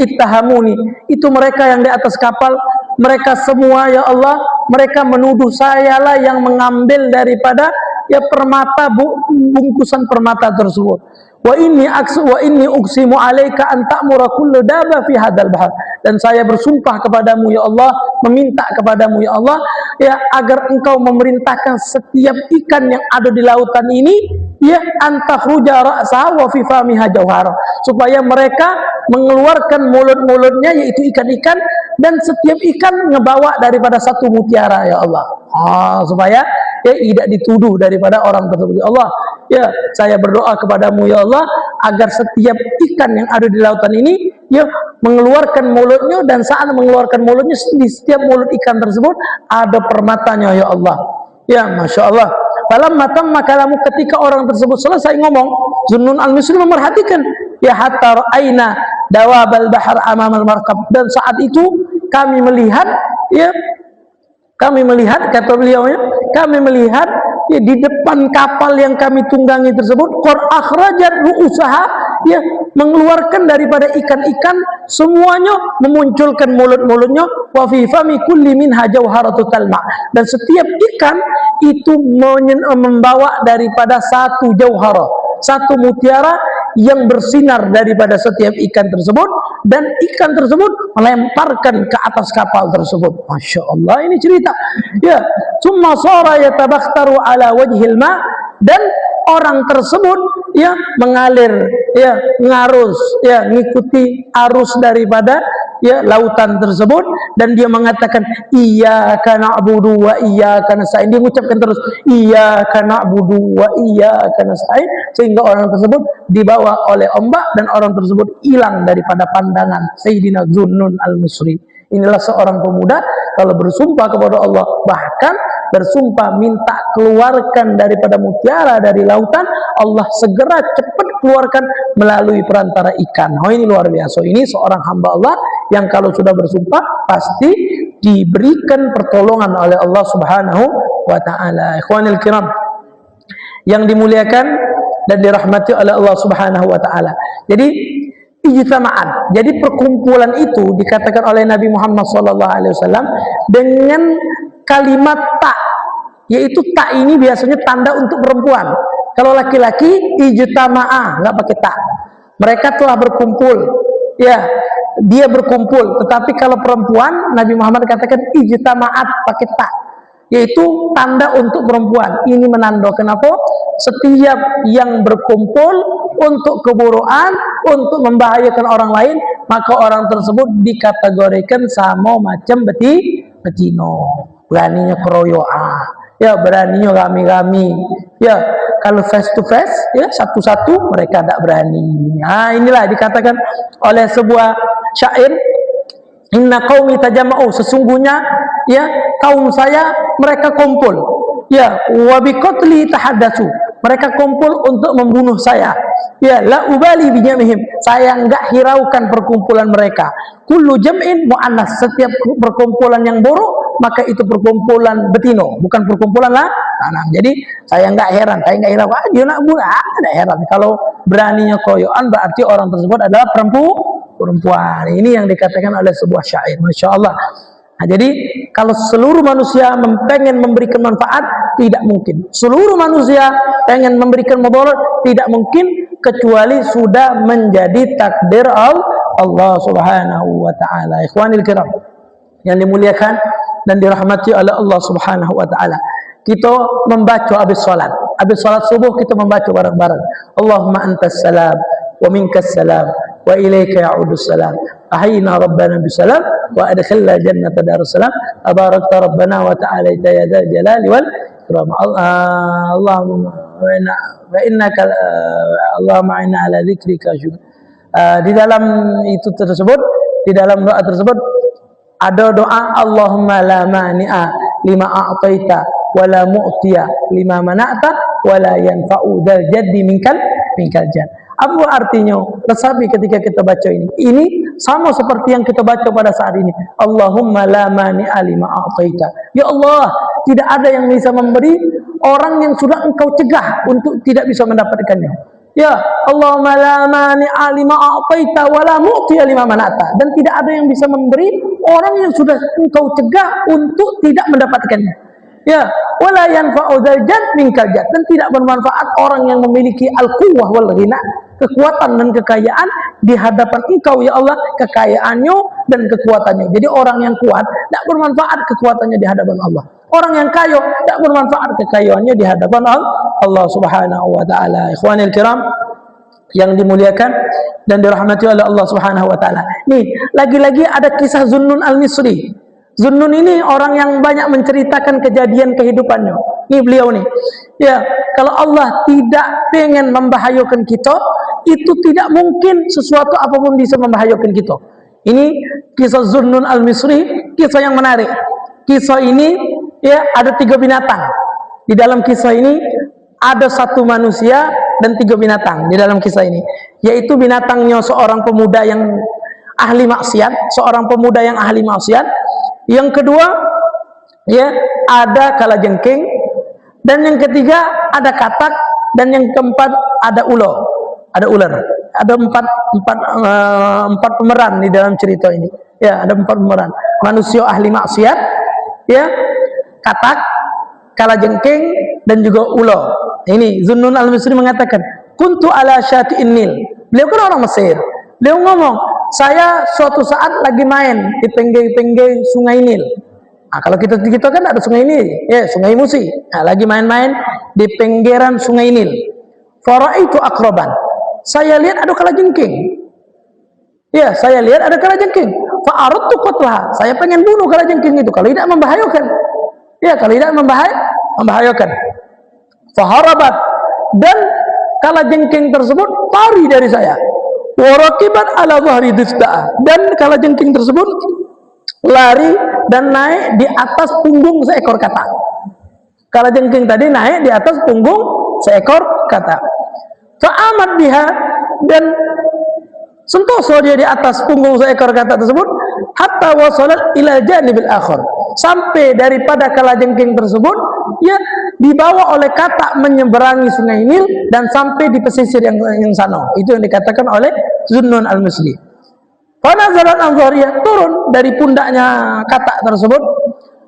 ittahamuni, itu mereka yang di atas kapal, mereka semua ya Allah, mereka menuduh saya lah yang mengambil daripada ya permata, bungkusan permata tersebut. Wa inni uqsimu alaika an ta'mura kullu daba fi hadzal bahr, dan saya bersumpah kepadamu ya Allah, meminta kepadamu ya Allah, ya agar engkau memerintahkan setiap ikan yang ada di lautan ini, ya antakhruja ra'sa wa fi famiha jawhara, supaya mereka mengeluarkan mulut-mulutnya, yaitu ikan-ikan, dan setiap ikan ngebawa daripada satu mutiara ya Allah. Supaya ya tidak dituduh daripada orang tersebut. Ya Allah, ya saya berdoa kepadamu ya Allah, agar setiap ikan yang ada di lautan ini ya mengeluarkan mulutnya, dan saat mengeluarkan mulutnya, di setiap mulut ikan tersebut ada permatanya ya Allah. Ya, masya Allah. Falamma tamma kalamu, ketika orang tersebut selesai ngomong, Zunnun al-Misri memerhatikan, ya hatta ra'aina dawabal bahar amamal markab, dan saat itu kami melihat, ya kami melihat, kata beliau ya, kami melihat ya di depan kapal yang kami tunggangi tersebut, qad akhrajat ru'usaha, ya mengeluarkan daripada ikan-ikan semuanya, memunculkan mulut-mulutnya, wa fi fami kulli minha jawharatu talma, dan setiap ikan itu membawa daripada satu jauhara, satu mutiara yang bersinar daripada setiap ikan tersebut, dan ikan tersebut melemparkan ke atas kapal tersebut. Masya Allah, ini cerita. Ya, summa sara yatabakhtaru ala wajhil ma, dan orang tersebut ya mengalir, ya ngarus, ya ngikuti arus daripada ya lautan tersebut, dan dia mengatakan iyyaka na'budu wa iyyaka nasta'in, dia mengucapkan terus iyyaka na'budu wa iyyaka nasta'in, sehingga orang tersebut dibawa oleh ombak dan orang tersebut hilang daripada pandangan Sayyidina Zunnun al-Misri. Inilah seorang pemuda kalau bersumpah kepada Allah, bahkan bersumpah minta keluarkan daripada mutiara dari lautan, Allah segera cepat keluarkan melalui perantara ikan. Oh, ini luar biasa. Ini seorang hamba Allah yang kalau sudah bersumpah pasti diberikan pertolongan oleh Allah Subhanahu wa taala. Ikhwanil kiram yang dimuliakan dan dirahmati oleh Allah Subhanahu wa taala. Jadi ijtama'an, jadi perkumpulan itu dikatakan oleh Nabi Muhammad SAW dengan kalimat tak, yaitu tak ini biasanya tanda untuk perempuan. Kalau laki-laki ijtama'ah, nggak pakai tak. Mereka telah berkumpul, ya dia berkumpul. Tetapi kalau perempuan, Nabi Muhammad katakan ijtama'at, pakai tak, yaitu tanda untuk perempuan. Ini menandakan apa? Setiap yang berkumpul untuk keburukan, untuk membahayakan orang lain, maka orang tersebut dikategorikan sama macam betino. Beraninya keroyokan, ya beraninya rami-rami, ya kalau face to face, ya satu-satu, mereka tidak berani. Nah, inilah dikatakan oleh sebuah syair, inna qaumi tajama'u, sesungguhnya ya kaum saya mereka kumpul, ya wa biqatli tahaddatsu, mereka kumpul untuk membunuh saya, ya la ubali bijamihim, saya enggak hiraukan perkumpulan mereka, kullu jam'in muannas, setiap perkumpulan yang buruk maka itu perkumpulan betino, bukan perkumpulan lah tanam. Jadi saya nggak heran, wah dia nak bunuh, ada heran kalau beraninya koyoan berarti orang tersebut adalah perempuan. Ini yang dikatakan oleh sebuah syair, masya Allah. Nah, jadi kalau seluruh manusia pengen memberikan manfaat, tidak mungkin. Seluruh manusia pengen memberikan mudarat, tidak mungkin, kecuali sudah menjadi takdir Allah Subhanahu wa taala. Ikhwanil kiram yang dimuliakan dan dirahmati oleh Allah Subhanahu wa taala. Kita membaca habis salat subuh, kita membaca bareng-bareng. Allahumma antas salam wa minkas salam wa ilaika ya'udus salam. Ahyina rabbana bisalam wa adkhilna jannata darussalam. Tabarakta rabbana wa ta'ala ya dzal jalali wal ikram. Allahumma wa innaka Allahumma inna ala dzikrika syukur. Di dalam itu tersebut, di dalam doa tersebut ada doa Allahumma la mani'a lima a'taita wa la mu'tiya lima mana'ta wa la yanfa'u dzal jaddi minkal jadd. Apa artinya? Tetapi ketika kita baca ini sama seperti yang kita baca pada saat ini. Allahumma la mani'a lima a'taita. Ya Allah, tidak ada yang bisa memberi orang yang sudah engkau cegah untuk tidak bisa mendapatkannya. Ya Allahumma la mani'a lima a'taita wa la mu'tiya lima mana'ta. Dan tidak ada yang bisa memberi orang yang sudah engkau cegah untuk tidak mendapatkannya. Ya, wala yanfa'u dzal jadd minkal jadd, dan tidak bermanfaat orang yang memiliki al-quwwah wal ghina, kekuatan dan kekayaan di hadapan engkau ya Allah, kekayaannya dan kekuatannya. Jadi orang yang kuat tidak bermanfaat kekuatannya di hadapan Allah. Orang yang kaya tidak bermanfaat kekayaannya di hadapan Allah Subhanahu wa taala. Ikhwanil kiram yang dimuliakan dan dirahmati oleh Allah Subhanahu wa taala. Nih, lagi-lagi ada kisah Zunnun al-Misri. Zunnun ini orang yang banyak menceritakan kejadian kehidupannya. Ini beliau nih. Ya, kalau Allah tidak pengen membahayakan kita, itu tidak mungkin sesuatu apapun bisa membahayakan kita. Ini kisah Zunnun al-Misri, kisah yang menarik. Kisah ini ya ada 3 binatang. Di dalam kisah ini ada 1 manusia dan 3 binatang di dalam kisah ini. Yaitu binatangnya seorang pemuda yang ahli maksiat, Yang kedua, ya, ada kalajengking, dan yang ketiga ada katak, dan yang keempat ada ular. Ada empat pemeran di dalam cerita ini. Ya, ada 4 pemeran. Manusia ahli maksiat, ya, katak, kalajengking, dan juga ular. Ini Zunnun al-Misri mengatakan, kuntu ala syati'in Nil. Beliau kan orang Mesir. Beliau ngomong, saya suatu saat lagi main di pinggir-pinggir sungai Nil. Nah, kalau kita kan ada sungai Nil, ya, sungai Musi. Nah, lagi main-main di pinggiran sungai Nil. Faraitu aqraban. Saya lihat ada kalajengking. Ya, saya lihat ada kalajengking. Fa'aradtu qatlaha. Saya pengen bunuh kalajengking itu kalau tidak membahayakan. Ya, kalau tidak membahayakan. Faharabat, dan kalajengking tersebut lari dari saya. Warakibat ala dhahri difda'ah, dan kalajengking tersebut lari dan naik di atas punggung seekor katak. Kalajengking tadi naik di atas punggung seekor katak. Fa'amat biha, dan sentosa dia di atas punggung seekor katak tersebut, hatta wasalat ila janibil akhir, sampai daripada kalajengking tersebut ya dibawa oleh katak menyeberangi sungai Nil dan sampai di pesisir yang sana. Itu yang dikatakan oleh Zunnun al-Misri. Fanazalat an-dhariyah, turun dari pundaknya katak tersebut.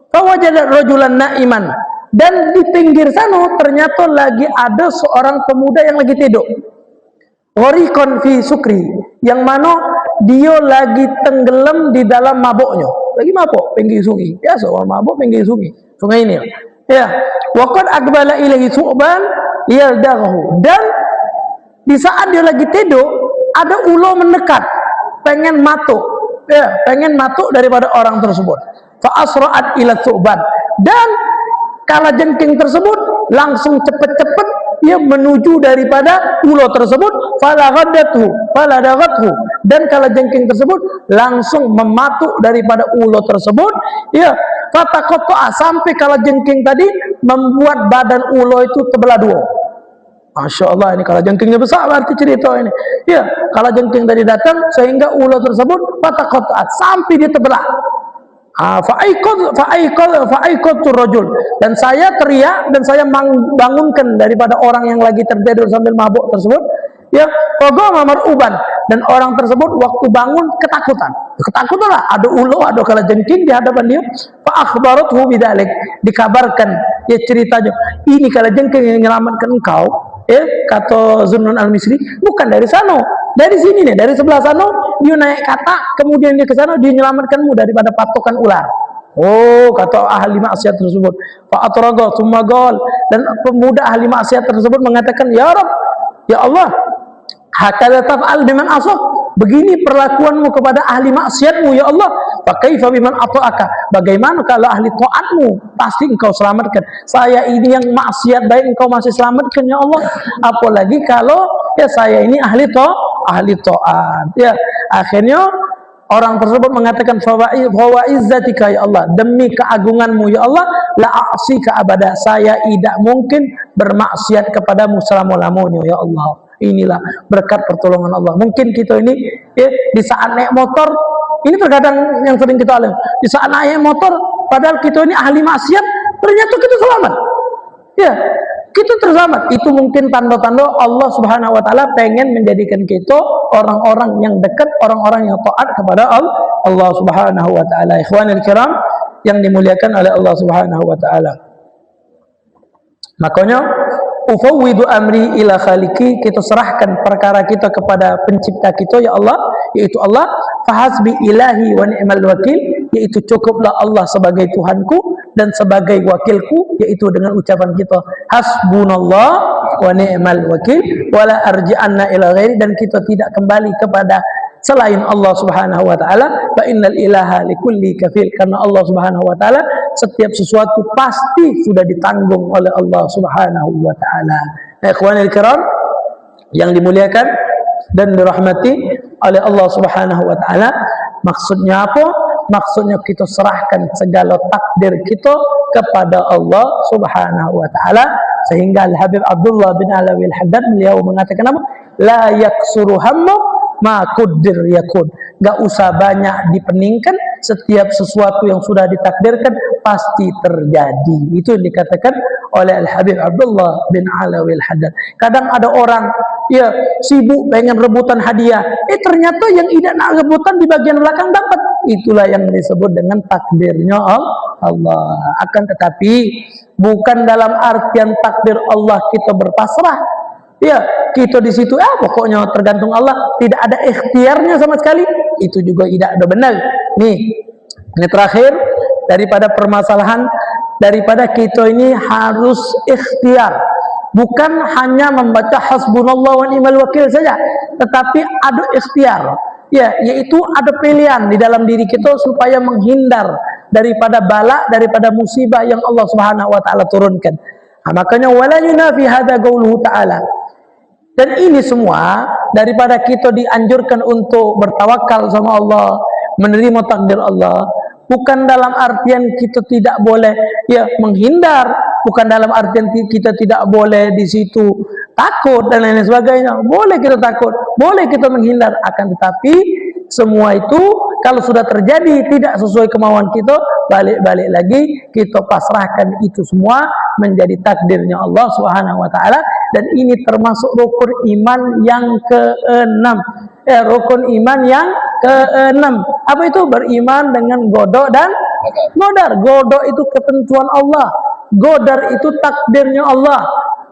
Fawajadat rajulan na'iman, dan di pinggir sana ternyata lagi ada seorang pemuda yang lagi tidur. Ghariqan fi sukri, yang mana dia lagi tenggelam di dalam mabuknya. Lagi mabuk pinggir sungai. Biasa orang mabuk pinggir sungai Nil. Ya, waqad aqbala ilaihi su'ban yaldaghu, dan di saat dia lagi tidur ada ular mendekat pengen matuk, ya, pengen matuk daripada orang tersebut. Fa asra'at ila su'ban, dan kalajengking tersebut langsung cepat-cepat dia menuju daripada ular tersebut. Faladagathu, dan kalajengking tersebut langsung mematuk daripada ular tersebut. Ya, fataqatta'a, sampai kalajengking tadi membuat badan ular itu terbelah 2. Masya Allah, ini kalajengkingnya besar berarti cerita ini. Ya, kalajengking tadi datang sehingga ular tersebut fataqatta'a, sampai dia terbelah. Fa'aiqadtu rajul, dan saya teriak dan saya bangunkan daripada orang yang lagi tertidur sambil mabuk tersebut, ya, qagama mar'uban, dan orang tersebut waktu bangun ketakutan lah, ada ulu, ada kalajengking di hadapan dia. Fa akhbarathu bidzalik, dikabarkan, ya, ceritanya, ini kalajengking yang menyelamatkan engkau, ya, kata Zunnun al-Misri, bukan dari sana, dari sini nih, dari sebelah sana dia naik kata, kemudian dia ke sana, dia menyelamatkanmu daripada patokan ular. Oh, kata ahli maksiat tersebut. Fa atraga tsumma qal, dan pemuda ahli maksiat tersebut mengatakan, ya Rabb, ya Allah, hakadha taf'al biman asaf, begini perlakuanmu kepada ahli maksiatmu, ya Allah. Fa kaifa biman ata'aka, bagaimana kalau ahli taatmu, pasti engkau selamatkan. Saya ini yang maksiat baik engkau masih selamatkan, ya Allah, apalagi kalau, ya, saya ini ahli taat. Ya, akhirnya orang tersebut mengatakan, fa izzatika ya Allah, demi keagunganmu ya Allah, la a'sika abada, saya tidak mungkin bermaksiat kepadamu selama-lamanya ya Allah. Inilah berkat pertolongan Allah. Mungkin kita ini, ya, di saat naik motor, ini terkadang yang sering kita alami, di saat naik motor, padahal kita ini ahli maksiat, ternyata kita selamat. Ya, kita terselamat. Itu mungkin tanda-tanda Allah Subhanahu wa taala pengen menjadikan kita orang-orang yang dekat, orang-orang yang taat kepada Allah Subhanahu wa taala. Ikhwanil kiram yang dimuliakan oleh Allah Subhanahu wa taala. Makanya ufawwidu amri ila khaliqi, kita serahkan perkara kita kepada pencipta kita, ya Allah, yaitu Allah. Fahasbi ilahi wa ni'mal wakil, yaitu cukuplah Allah sebagai Tuhanku dan sebagai wakilku, yaitu dengan ucapan kita hasbunallah wa ni'mal wakil wala arji'anna ila ghairi, dan kita tidak kembali kepada selain Allah Subhanahu wa taala. Fa innal ilaha likulli kafil, karena Allah Subhanahu wa taala setiap sesuatu pasti sudah ditanggung oleh Allah Subhanahu wa taala. Ikhwanil kiram yang dimuliakan dan dirahmati oleh Allah Subhanahu wa taala, maksudnya apa? Maksudnya kita serahkan segala takdir kita kepada Allah Subhanahu wa taala, sehingga Al-Habib Abdullah bin Alawi Al-Haddad beliau mengatakan apa? La yaksuru hammu ma quddir yakun. Gak usah banyak dipeningkan, setiap sesuatu yang sudah ditakdirkan pasti terjadi. Itu yang dikatakan oleh Al-Habib Abdullah bin Alawi Al-Haddad. Kadang ada orang, ya, sibuk pengen rebutan hadiah, ternyata yang tidak nak rebutan di bagian belakang dapat. Itulah yang disebut dengan takdirnya Allah. Akan tetapi bukan dalam artian takdir Allah kita berpasrah, ya, kita di situ pokoknya tergantung Allah, tidak ada ikhtiarnya sama sekali. Itu juga tidak ada benar. Nih, ini terakhir daripada permasalahan, daripada kita ini harus ikhtiar, bukan hanya membaca hasbunallah wa ni'mal wakil saja, tetapi ada ikhtiar, ya, yaitu ada pilihan di dalam diri kita supaya menghindar daripada bala, daripada musibah yang Allah Subhanahu wa taala turunkan. Makanya wala yunafi hadza qauluhu ta'ala. Dan ini semua daripada kita dianjurkan untuk bertawakal sama Allah, menerima takdir Allah, bukan dalam artian kita tidak boleh, ya, menghindar, bukan dalam artian kita tidak boleh di situ takut dan lain sebagainya. Boleh kita takut, boleh kita menghindar, akan tetapi semua itu kalau sudah terjadi tidak sesuai kemauan kita, balik-balik lagi kita pasrahkan itu semua menjadi takdirnya Allah Subhanahu wa taala. Dan ini termasuk rukun iman yang keenam. Rukun iman yang keenam. Apa itu? Beriman dengan godok dan godar. Godok itu ketentuan Allah, godar itu takdirnya Allah,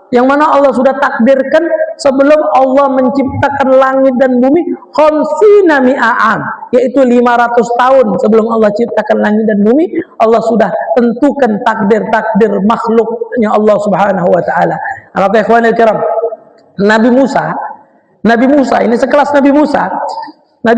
yang mana Allah sudah takdirkan sebelum Allah menciptakan langit dan bumi, khamsina mi'a'am, yaitu 500 tahun sebelum Allah ciptakan langit dan bumi, Allah sudah tentukan takdir-takdir makhluknya Allah Subhanahu wa taala. Maka ikhwanil kiram, Nabi Musa ini sekelas Nabi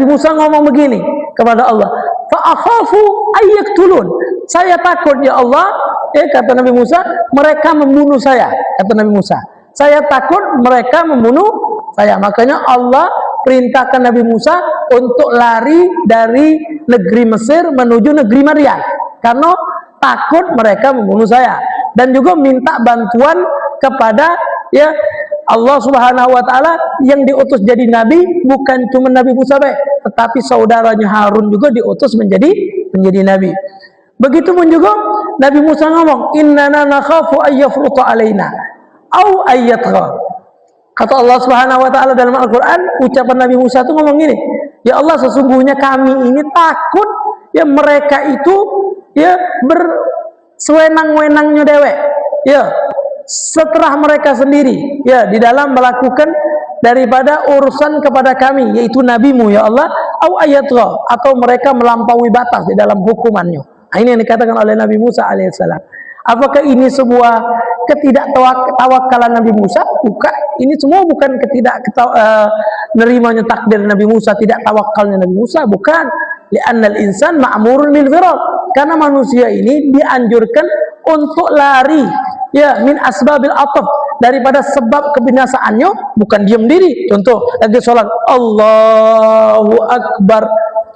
Musa ngomong begini kepada Allah, fa akhafu ayyaktulun, saya takut ya Allah, kata Nabi Musa, mereka membunuh saya. Kata Nabi Musa, saya takut mereka membunuh saya. Makanya Allah perintahkan Nabi Musa untuk lari dari negeri Mesir menuju negeri Madian, karena takut mereka membunuh saya. Dan juga minta bantuan kepada, ya, Allah Subhanahu wa taala yang diutus jadi nabi, bukan cuma Nabi Musa baik, tetapi saudaranya Harun juga diutus menjadi menjadi nabi. Begitupun juga Nabi Musa ngomong, innana nakhafu ayyafruta alaina au ayyatgha. Kata Allah Subhanahu wa taala dalam Al-Qur'an, ucapan Nabi Musa itu ngomong gini, ya Allah, sesungguhnya kami ini takut ya mereka itu ya bersewenang-wenangnya dewek, ya setelah mereka sendiri ya di dalam melakukan daripada urusan kepada kami, yaitu nabimu ya Allah, au ayatgha, atau mereka melampaui batas di dalam hukumannya. Nah, ini yang dikatakan oleh Nabi Musa alaihissalam. Apakah ini sebuah ketidaktawakalan Nabi Musa? Bukan. Ini semua bukan nerimanya takdir Nabi Musa, tidak tawakalnya Nabi Musa, bukan. Li'annal insan ma'murun bil firar. Karena manusia ini dianjurkan untuk lari ya min asbabil ataf, daripada sebab kebinasaannya, bukan diam diri. Contoh lagi sholat, Allahu Akbar,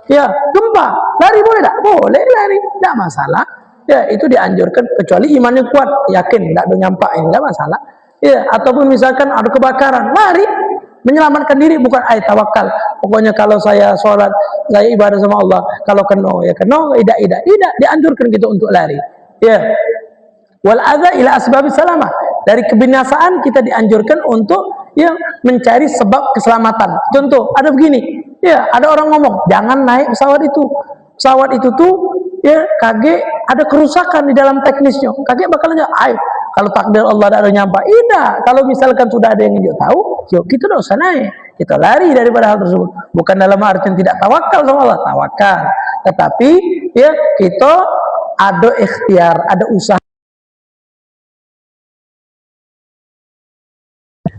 ya gempa, lari boleh tak? Boleh lari, tidak masalah. Ya itu dianjurkan, kecuali imannya kuat, yakin tidak ada nyampain, tidak masalah. Ya, ataupun misalkan ada kebakaran, lari menyelamatkan diri, bukan tawakal. Pokoknya kalau saya sholat, saya ibadah sama Allah, kalau kena ya kena, tidak dianjurkan gitu untuk lari. Ya, wal adza ila asbab salamah, dari kebinasaan kita dianjurkan untuk ya mencari sebab keselamatan. Contoh ada begini, ya ada orang ngomong jangan naik pesawat itu tuh ya kage ada kerusakan di dalam teknisnya, kage bakalan ayo kalau takdir Allah ada nyampa, tidak. Kalau misalkan sudah ada yang tahu, yuk kita tidak usah naik, kita lari daripada hal tersebut. Bukan dalam artian tidak tawakal sama Allah, tawakal, tetapi ya kita ada ikhtiar, ada usaha.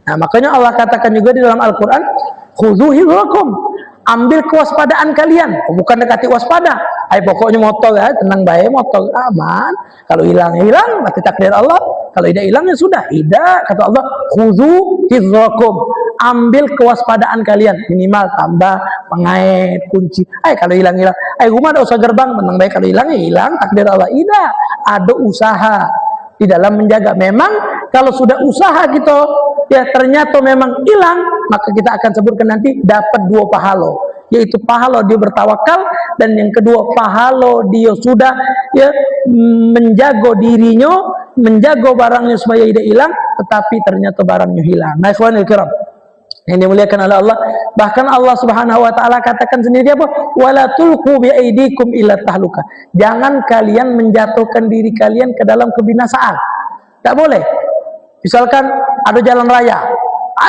Nah, makanya Allah katakan juga di dalam Al-Quran, khudhu hidrakum, ambil kewaspadaan kalian, bukan dekati waspada. Pokoknya motor ya, tenang baik, motor aman. Kalau hilang ya hilang, berarti takdir Allah. Kalau tidak hilang ya sudah. Tidak, kata Allah, khudhu hidrakum, ambil kewaspadaan kalian, minimal tambah pengait, kunci. Kalau hilang, rumah ada usaha gerbang, tenang baik, kalau hilang ya hilang, takdir Allah. Tidak, ada usaha di dalam menjaga. Memang kalau sudah usaha kita ya ternyata memang hilang, maka kita akan sebutkan nanti dapat dua pahala, yaitu pahala dia bertawakal, dan yang kedua pahala dia sudah ya menjaga dirinya, menjaga barangnya supaya tidak hilang, tetapi ternyata barangnya hilang. Nah, ikhwanul kiram yang dimuliakan oleh Allah, bahkan Allah Subhanahu wa taala katakan sendiri apa? Wala tulqu bi aidikum ila tahluka. Jangan kalian menjatuhkan diri kalian ke dalam kebinasaan. Tak boleh. Misalkan ada jalan raya,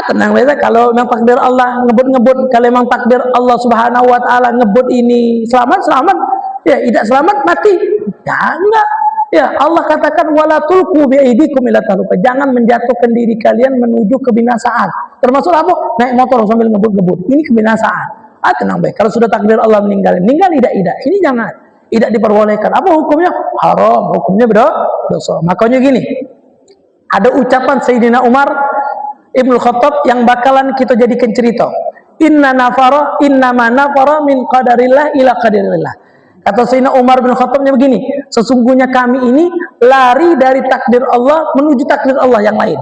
tenang saja, kalau memang takdir Allah ngebut, kalau memang takdir Allah Subhanahu wa taala ngebut ini selamat, ya tidak selamat mati. Ya enggak. Ya Allah katakan wala tulqu bi aidikum ila tahluka. Jangan menjatuhkan diri kalian menuju kebinasaan. Termasuk apa? Naik motor sambil ngebut. Ini kebinasaan. Tenang baik. Kalau sudah takdir Allah meninggal tidak. Ini jangan. Tidak diperbolehkan. Apa hukumnya? Haram. Hukumnya dosa. Makanya gini. Ada ucapan Sayyidina Umar Ibnu Khattab yang bakalan kita jadikan cerita. Innama nafara min qadarillah ila qadarillah. Kata Sayyidina Umar bin Khattabnya begini, sesungguhnya kami ini lari dari takdir Allah menuju takdir Allah yang lain.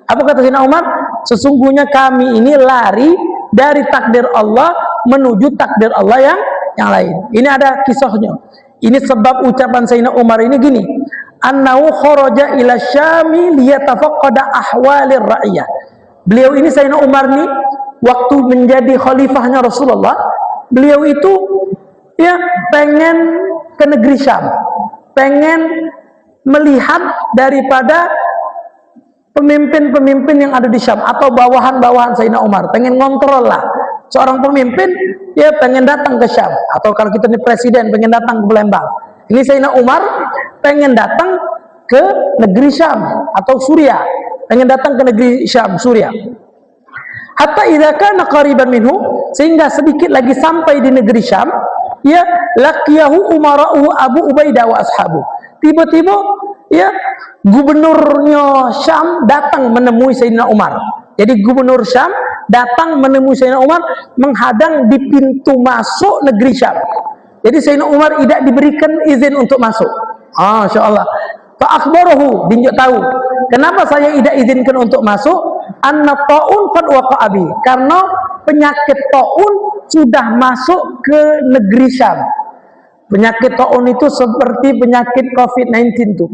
Apa kata Sayyidina Umar? Sesungguhnya kami ini lari dari takdir Allah menuju takdir Allah yang lain. Ini ada kisahnya. Ini sebab ucapan Sayyidina Umar ini gini, annahu kharaja ila syami liyatafaqqada ahwalir ra'iyah. Beliau ini Sayyidina Umar nih waktu menjadi khalifahnya Rasulullah, beliau itu ya pengen ke negeri Syam, pengen melihat daripada pemimpin-pemimpin yang ada di Syam atau bawahan-bawahan Sayyidina Umar, pengen ngontrol lah. Seorang pemimpin ya pengen datang ke Syam, atau kalau kita nih presiden pengen datang ke Palembang. Ini Sayyidina Umar pengen datang ke negeri Syam atau Suria, pengen datang ke negeri Syam, Suria. Hatta idza kana qariban minhu, sehingga sedikit lagi sampai di negeri Syam, ya laqiyahu umara'u Abu Ubaidah wa ashabu. Tiba-tiba ya gubernurnya Syam datang menemui Sayyidina Umar. Jadi gubernur Syam datang menemui Sayyidina Umar, menghadang di pintu masuk negeri Syam. Jadi Sayyidina Umar tidak diberikan izin untuk masuk. Insyaallah. Fa akhbarahu, dinjuk tahu. Kenapa saya tidak izinkan untuk masuk? Anna ta'un qad waqa'a bi. Karena penyakit ta'un sudah masuk ke negeri Syam. Penyakit taun itu seperti penyakit COVID-19 tuh,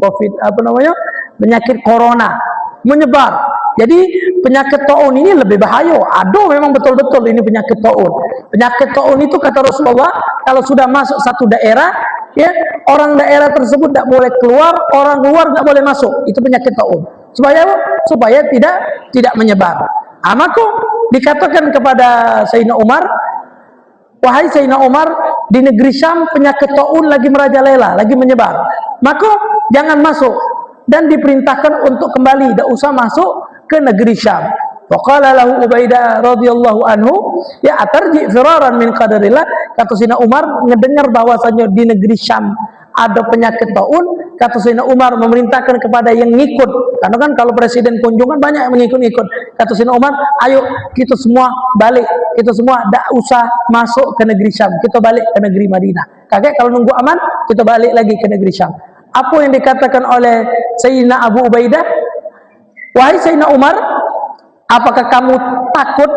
penyakit corona, menyebar. Jadi penyakit taun ini lebih bahaya. Aduh, memang betul-betul ini penyakit taun. Penyakit taun itu kata Rasulullah, kalau sudah masuk satu daerah, ya, orang daerah tersebut tidak boleh keluar, orang luar tidak boleh masuk. Itu penyakit taun. Supaya tidak menyebar. Maka dikatakan kepada Sayyidina Umar, wahai Sayyidina Umar, di negeri Syam penyakit taun lagi merajalela, lagi menyebar. Maka jangan masuk dan diperintahkan untuk kembali, tidak usah masuk ke negeri Syam. Waqala lahu Ubaidah radhiyallahu anhu, ya atarji firaran min qadarillah. Kata Sayyidina Umar mendengar bahwasanya di negeri Syam ada penyakit taun, kata Sayyidina Umar memerintahkan kepada yang ngikut, karena kan kalau presiden kunjungan banyak yang mengikut-ikut. Kata Sayyidina Umar, ayo kita semua balik, kita semua tidak usah masuk ke negeri Syam, kita balik ke negeri Madinah. Kakek kalau nunggu aman, kita balik lagi ke negeri Syam. Apa yang dikatakan oleh Sayyidina Abu Ubaidah, wahai Sayyidina Umar, apakah kamu takut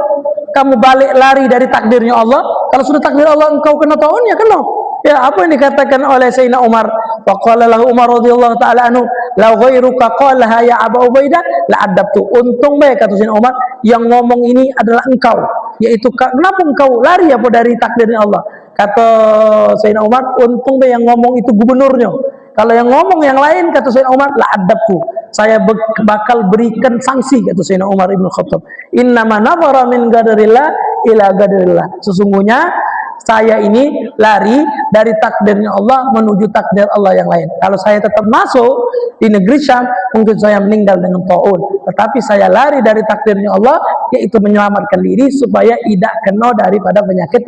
kamu balik lari dari takdirnya Allah? Kalau sudah takdir Allah engkau kena taun, ya kena. Ya, apa yang dikatakan oleh Sayyidina Umar? Wa qala lahu Umar radhiyallahu taala anhu, "La ghairuka qalaha ya Abu Ubaidah la adabtu." Untung baik kata Sayyidina Umar, yang ngomong ini adalah engkau, yaitu kenapa engkau lari apa dari takdirnya Allah? Kata Sayyidina Umar, untung baik yang ngomong itu gubernurnya. Kalau yang ngomong yang lain, kata Sayyidina Umar, la adabtu, saya bakal berikan sanksi, kata Sayyidina Umar Ibn Khattab. Innama nazara min qadarillah ila qadarillah. Sesungguhnya saya ini lari dari takdirnya Allah menuju takdir Allah yang lain. Kalau saya tetap masuk di negeri Syam, mungkin saya meninggal dengan taun. Tetapi saya lari dari takdirnya Allah, yaitu menyelamatkan diri supaya tidak kena daripada penyakit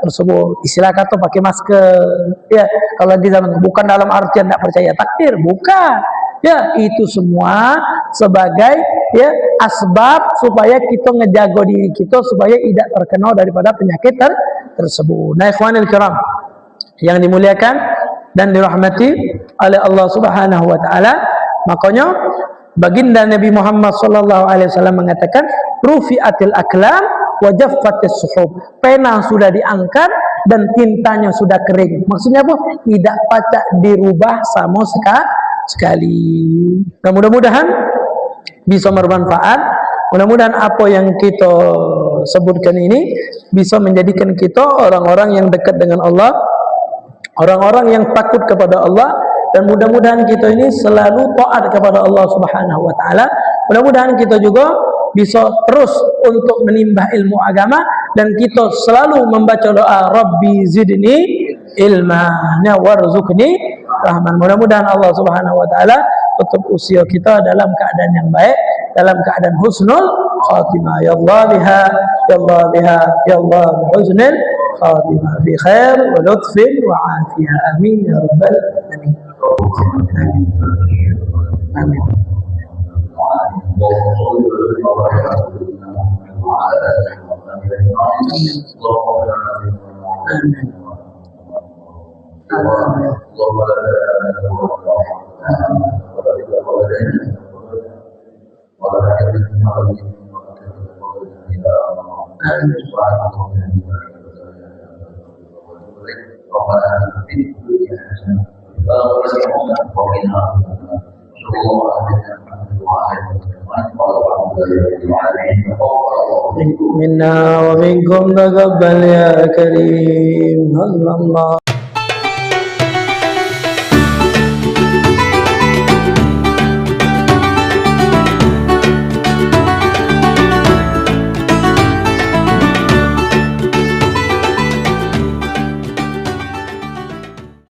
tersebut. Istilah kata pakai masker. Ya, kalau di zaman bukan dalam artian tidak percaya takdir, bukan. Ya, itu semua sebagai ya asbab supaya kita ngejaga diri kita supaya tidak terkena daripada penyakit tersebut. Nah, ikhwanil kiram yang dimuliakan dan dirahmati oleh Allah Subhanahu wa taala, makanya baginda Nabi Muhammad sallallahu alaihi wasallam mengatakan, rufi'atil aklam wa jaffatis suhub. Pena sudah diangkat dan tintanya sudah kering. Maksudnya apa? Tidak pacak dirubah sama sekali. Nah, mudah-mudahan bisa bermanfaat. Mudah-mudahan apa yang kita sebutkan ini bisa menjadikan kita orang-orang yang dekat dengan Allah, orang-orang yang takut kepada Allah, dan mudah-mudahan kita ini selalu taat kepada Allah Subhanahu wa taala. Mudah-mudahan kita juga bisa terus untuk menimba ilmu agama, dan kita selalu membaca doa Rabbi zidni ilma warzuqni rahman. Mudah-mudahan Allah Subhanahu wa taala tutup usia kita dalam keadaan yang baik, dalam keadaan husnul khatimah. Ya Allah biha, ya Allah biha, ya Allah bi husnil khatimah, bi khair wa lutfin wa afiyah. Amin ya rabbal alamin. Amin. Amin. Minna wa minkum taqabbal ya karim. Allah